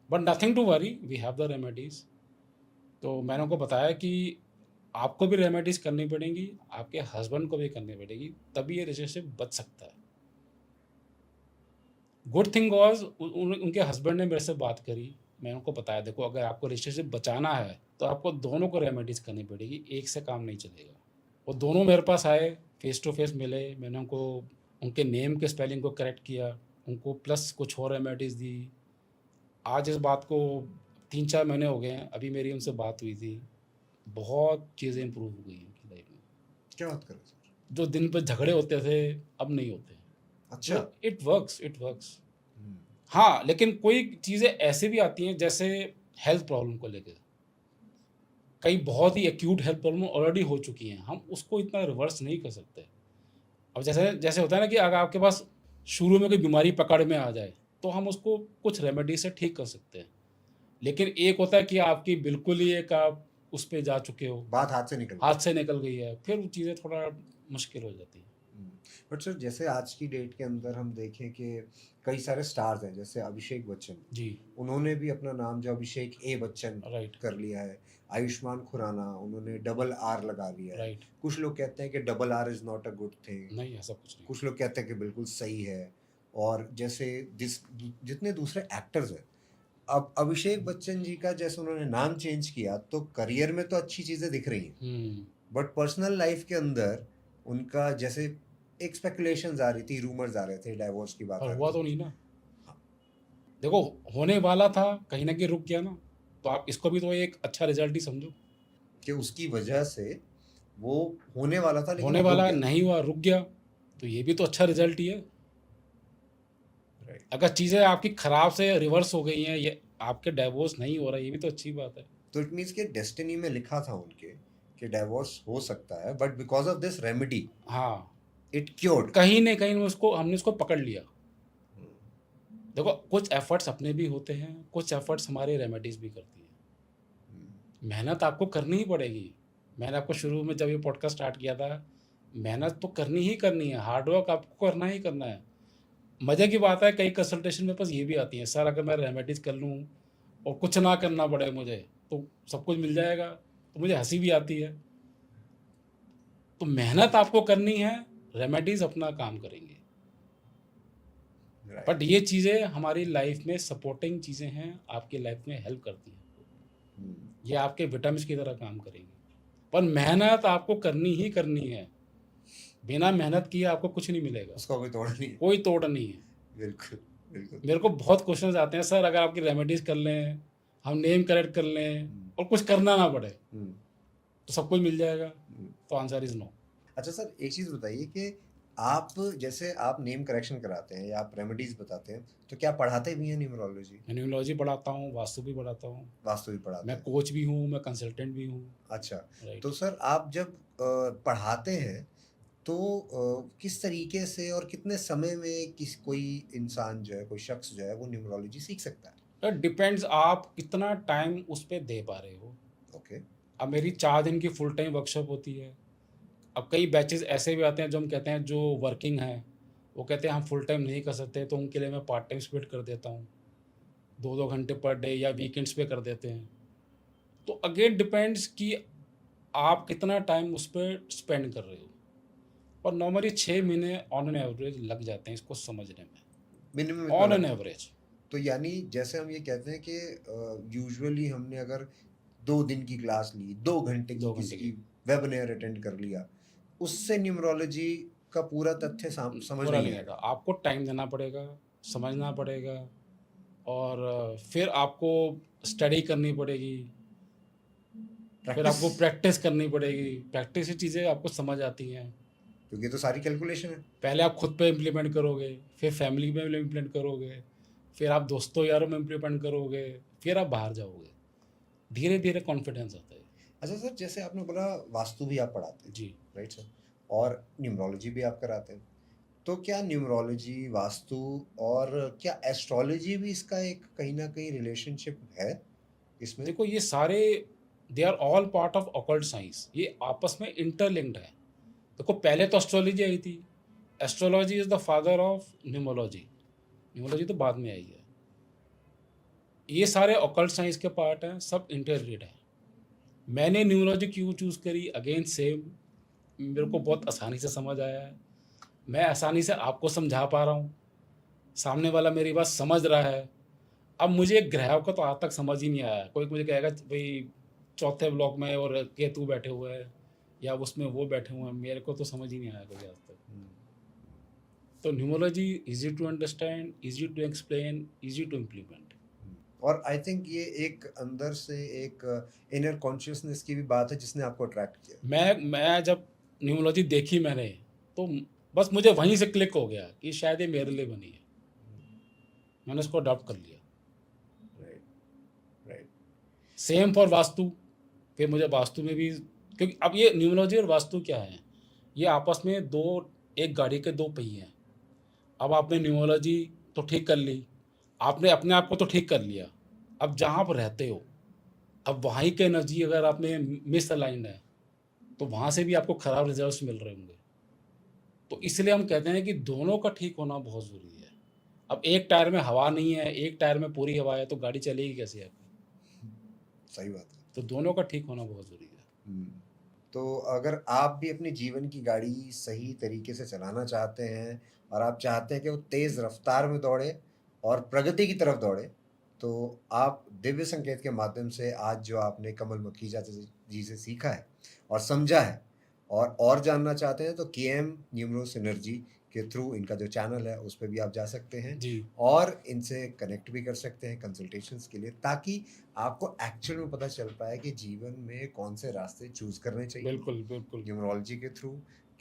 but nothing to worry, we have the remedies. तो मैंने उनको बताया कि आपको भी रेमेडीज़ करनी पड़ेंगी, आपके हस्बैंड को भी करनी पड़ेगी, तभी ये रिलेशनशिप बच सकता है। गुड थिंग वॉज उनके हस्बैंड ने मेरे से बात करी। मैंने उनको बताया देखो अगर आपको रिलेशनशिप बचाना है तो आपको दोनों को रेमेडीज़ करनी पड़ेगी, एक से काम नहीं चलेगा। वो दोनों मेरे पास आए, फेस टू फेस मिले, मैंने उनको उनके नेम के स्पेलिंग को करेक्ट किया, उनको प्लस कुछ और रेमेडीज़ दी। आज इस बात को 3-4 महीने हो गए हैं, अभी मेरी उनसे बात हुई थी। बहुत चीज़ें इंप्रूव हो गई हैं उनकी लाइफ में। क्या बात कर रहे हैं सर? जो दिन पर झगड़े होते थे अब नहीं होते। अच्छा। तो इट वर्क्स, इट वर्क्स। हाँ, लेकिन कोई चीज़ें ऐसी भी आती हैं जैसे हेल्थ प्रॉब्लम को लेकर, कई बहुत ही एक्यूट हेल्थ प्रॉब्लम ऑलरेडी हो चुकी हैं, हम उसको इतना रिवर्स नहीं कर सकते। अब जैसे जैसे होता है ना कि अगर आपके पास शुरू में कोई बीमारी पकड़ में आ जाए तो हम उसको कुछ रेमेडी से ठीक कर सकते हैं। लेकिन एक होता है कि आपकी बिल्कुल ही एक आप उस पे जा चुके हो, बात हाथ से निकल गई। हाथ से निकल गई है, फिर वो चीज़ें थोड़ा मुश्किल हो जाती हैं। बट सर जैसे आज की डेट के अंदर हम देखें कि कई सारे स्टार्स हैं, जैसे अभिषेक बच्चन, जी, उन्होंने भी अपना नाम जो अभिषेक ए बच्चन राइट, कर लिया है। आयुष्मान खुराना, उन्होंने डबल आर लगा लिया है। राइट। कुछ लोग कहते हैं कि double R is not a good thing, नहीं, ऐसा कुछ नहीं। कुछ लोग कहते हैं कि बिल्कुल सही है। और जैसे जितने दूसरे एक्टर्स हैं, अब अभिषेक बच्चन जी का जैसे उन्होंने नाम चेंज किया तो करियर में तो अच्छी चीजें दिख रही हैं, हुँ, बट पर्सनल लाइफ के अंदर उनका जैसे एक स्पेकुलेशंस आ रही थी, रूमर्स आ रहे थे, डाइवोर्स की बात पर आ हुआ रही तो थी। नहीं ना। देखो, होने वाला था, कहीं न कहीं रुक गया ना, तो आप इसको भी तो एक अच्छा रिज़ल्ट ही समझो। कि उसकी वजह से वो होने वाला था लेकिन होने वो रुक वाला गया। नहीं हुआ, रुक गया, तो ये भी तो अच्छा रिज़ल्ट ही है। राइट। अगर चीज़ें आपकी खराब से रिवर्स हो गई हैं, ये आपके डाइवोर्स नहीं हो रहा है, ये भी तो अच्छी बात है। तो इट मीन्स कि डेस्टिनी में लिखा था उनके कि डाइवोर्स हो सकता है, but because of this remedy हाँ, इट क्योर्ड। कहीं न कहीं हमने उसको पकड़ लिया। देखो, कुछ एफ़र्ट्स अपने भी होते हैं, कुछ एफ़र्ट्स हमारी रेमेडीज़ भी करती हैं। मेहनत आपको करनी ही पड़ेगी। मैंने आपको शुरू में जब ये पॉडकास्ट स्टार्ट किया था, मेहनत तो करनी ही करनी है, हार्ड वर्क आपको करना ही करना है। मज़े की बात है, कई कंसल्टेशन मेरे पास ये भी आती हैं, सर अगर मैं रेमेडीज़ कर लूँ और कुछ ना करना पड़े मुझे, तो सब कुछ मिल जाएगा। तो मुझे हँसी भी आती है। तो मेहनत आपको करनी है, रेमेडीज़ अपना काम करेंगे। राइट। बट ये चीज़ें हमारी लाइफ में सपोर्टिंग चीज़ें हैं, आपकी लाइफ में हेल्प करती हैं। ये आपके विटामिन्स की तरह काम करेंगी। पर मेहनत आपको करनी ही करनी है। बिना मेहनत किए आपको कुछ नहीं मिलेगा। उसका कोई तोड़ नहीं है। कोई तोड़ नहीं है। बिल्कुल बिल्कुल। मेरे को बहुत क्वेश्चंस आते हैं, सर अगर आपकी रेमेडीज़ कर लें, हम नेम करेक्ट कर लें और कुछ करना ना पड़े, तो सब कुछ मिल जाएगा? तो आंसर इज़ नो। अच्छा सर, एक चीज़ बताइए कि आप जैसे आप नेम करेक्शन कराते हैं या आप रेमेडीज बताते हैं, तो क्या पढ़ाते भी हैं न्यूमरोलॉजी? मैं न्यूमरोलॉजी पढ़ाता हूँ, वास्तु भी पढ़ाता हूँ, वास्तु भी पढ़ाते मैं हैं? कोच भी हूँ, मैं कंसल्टेंट भी हूँ। अच्छा। राइट। तो सर आप जब पढ़ाते हैं तो किस तरीके से और कितने समय में कोई इंसान जो है, कोई शख्स जो है वो न्यूमरोलॉजी सीख सकता है? तो डिपेंड्स आप कितना टाइम उस पे दे पा रहे हो। ओके। अब मेरी 4 दिन की फुल टाइम वर्कशॉप होती है। अब कई बैचेज़ ऐसे भी आते हैं जो हम कहते हैं जो वर्किंग हैं, वो कहते हैं हम फुल टाइम नहीं कर सकते, तो उनके लिए मैं पार्ट टाइम स्प्लिट कर देता हूँ। 2-2 घंटे पर डे या वीकेंड्स पे कर देते हैं। तो अगेन डिपेंड्स कि आप कितना टाइम उस पे स्पेंड कर रहे हो। और नॉर्मली 6 महीने ऑन एन एवरेज लग जाते हैं इसको समझने में, मिनिमम इतना ऑन एन लगता है? एवरेज। तो यानी जैसे हम ये कहते हैं कि यूजुअली हमने अगर 2 दिन की क्लास ली, 2 घंटे की 2 किसी घंटे की की वेबिनार अटेंड कर लिया, उससे न्यूमरोलॉजी का पूरा तथ्य समझ पूरा नहीं नहीं आता। आएगा। आपको टाइम देना पड़ेगा, समझना पड़ेगा और फिर आपको स्टडी करनी पड़ेगी, फिर प्रैक्टिस, आपको प्रैक्टिस करनी पड़ेगी। प्रैक्टिस से चीज़ें आपको समझ आती हैं। क्योंकि तो सारी कैलकुलेशन है। पहले आप खुद पे इम्प्लीमेंट करोगे, फिर फैमिली में इम्प्लीमेंट करोगे, फिर आप दोस्तों यारों में इम्प्लीमेंट करोगे, फिर आप बाहर जाओगे। धीरे-धीरे कॉन्फिडेंस आता है। अच्छा सर, जैसे आपने बोला वास्तु भी आप पढ़ाते हैं, जी। राइट सर, और न्यूमरोलॉजी भी आप कराते हैं, तो क्या न्यूमरोलॉजी, वास्तु और क्या एस्ट्रोलॉजी भी इसका एक कहीं ना कहीं रिलेशनशिप है इसमें? देखो ये सारे they are all part of occult science, ये आपस में इंटरलिंक्ड है। देखो पहले तो एस्ट्रोलॉजी आई थी। Astrology is the father of numerology. Numerology तो बाद में आई है। ये सारे ऑकल्ट साइंस के पार्ट हैं, सब इंटरलिंक्ड हैं। मैंने न्यूमरोलॉजी क्यों चूज़ करी? अगेन सेम, मेरे को बहुत आसानी से समझ आया है। मैं आसानी से आपको समझा पा रहा हूँ, सामने वाला मेरी बात समझ रहा है। अब मुझे ग्रहों का तो आज तक समझ ही नहीं आया। कोई मुझे कहेगा भई चौथे ब्लॉक में और केतु बैठे हुए हैं या उसमें वो बैठे हुए हैं, मेरे को तो समझ ही नहीं आया कोई आज तक। तो numerology easy to understand, easy to explain, easy to implement. और आई थिंक ये एक अंदर से एक इनर कॉन्शियसनेस की भी बात है जिसने आपको अट्रैक्ट किया। मैं जब न्यूमरोलॉजी देखी मैंने, तो बस मुझे वहीं से क्लिक हो गया कि शायद ये मेरे लिए बनी है। मैंने उसको अडॉप्ट कर लिया। Right. Right. Same for vastu. फिर मुझे वास्तु में भी, क्योंकि अब ये न्यूमरोलॉजी और वास्तु क्या है, ये आपस में दो, एक गाड़ी के दो पहिए हैं। अब आपने न्यूमरोलॉजी तो ठीक कर ली, आपने अपने आप को तो ठीक कर लिया। अब जहाँ आप रहते हो, अब वहीं की एनर्जी अगर आपने मिस अलाइंड है, तो वहाँ से भी आपको ख़राब रिजल्ट्स मिल रहे होंगे। तो इसलिए हम कहते हैं कि दोनों का ठीक होना बहुत ज़रूरी है। अब एक टायर में हवा नहीं है, एक टायर में पूरी हवा है, तो गाड़ी चलेगी कैसे आपकी? सही बात है। तो दोनों का ठीक होना बहुत ज़रूरी है। हुँ। तो अगर आप भी अपने जीवन की गाड़ी सही तरीके से चलाना चाहते हैं और आप चाहते हैं कि वो तेज़ रफ़्तार में दौड़े और प्रगति की तरफ दौड़े, तो आप दिव्य संकेत के माध्यम से आज जो आपने कमल मखीजा जी से सीखा है और समझा है और जानना चाहते हैं तो केएम न्यूमरो सिनर्जी के थ्रू इनका जो चैनल है उस पे भी आप जा सकते हैं जी, और इनसे कनेक्ट भी कर सकते हैं कंसल्टेशंस के लिए, ताकि आपको एक्चुअल में पता चल पाए कि जीवन में कौन से रास्ते चूज़ करने चाहिए। बिल्कुल, बिल्कुल। न्यूमरोलॉजी के थ्रू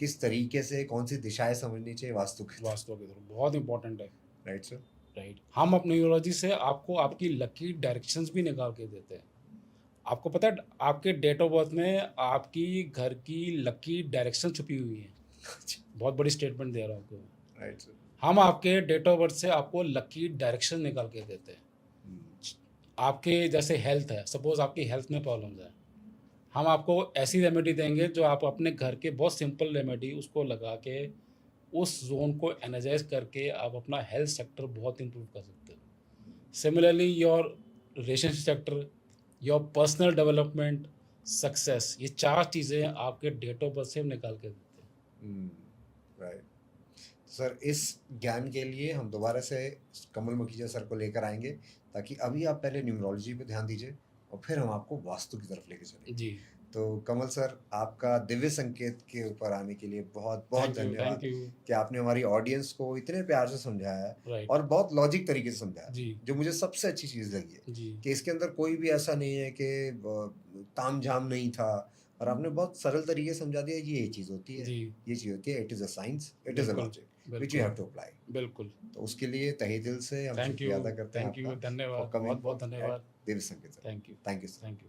किस तरीके से कौन-सी दिशाएँ समझनी चाहिए वास्तु के थ्रू, वास्तव के थ्रू बहुत इम्पोर्टेंट है, राइट सर? राइट। हम अपनी न्यूरोलॉजी से आपको आपकी लकी डायरेक्शंस भी निकाल के देते हैं। आपको पता है आपके डेट ऑफ बर्थ में आपकी घर की लकी डायरेक्शन छुपी हुई है। बहुत बड़ी स्टेटमेंट दे रहा हूँ आपको। Right sir. हम आपके डेट ऑफ बर्थ से आपको लकी डायरेक्शन निकाल के देते हैं। हुँ, आपके जैसे हेल्थ है, सपोज़ आपकी हेल्थ में प्रॉब्लम्स है, हम आपको ऐसी रेमेडी देंगे जो आप अपने घर के बहुत सिंपल रेमेडी उसको लगा के उस ज़ोन को एनर्जाइज़ करके आप अपना हेल्थ सेक्टर बहुत इम्प्रूव कर सकते हो। Similarly your relationship sector, your personal development, success, ये 4 चीज़ें आपके डेट ऑफ बर्थ से हम निकाल के देते हैं। हुँ, राइट। सर इस ज्ञान के लिए हम दोबारा से कमल मखीजा सर को लेकर आएँगे, ताकि अभी आप पहले न्यूमरोलॉजी पे ध्यान दीजिए और फिर हम आपको वास्तु की तरफ लेके चलेंगे। जी, तो कमल सर, आपका दिव्य संकेत के ऊपर आने के लिए बहुत-बहुत धन्यवाद थैंक यू, कि आपने हमारी ऑडियंस को इतने प्यार से समझाया है राइट, और बहुत लॉजिक तरीके से समझाया, जी, जो मुझे सबसे अच्छी चीज़ लगी है जी, कि इसके अंदर कोई भी ऐसा नहीं है कि तामझाम नहीं था और आपने बहुत सरल तरीके से समझा दिया, ये चीज़ होती है, जी, ये चीज़ होती है, it is a science, it is a बिल्कुल, लॉजिक व्हिच यू बिल्कुल, हैव टू अप्लाई। बिल्कुल। तो उसके लिए तहे दिल से हम शुक्रिया अदा करते हैं थैंक यू, आपका फॉर धन्यवाद, कमिंग बहुत-बहुत एट धन्यवाद। दिव्य संकेत sir. Thank you, thank you sir. Thank you.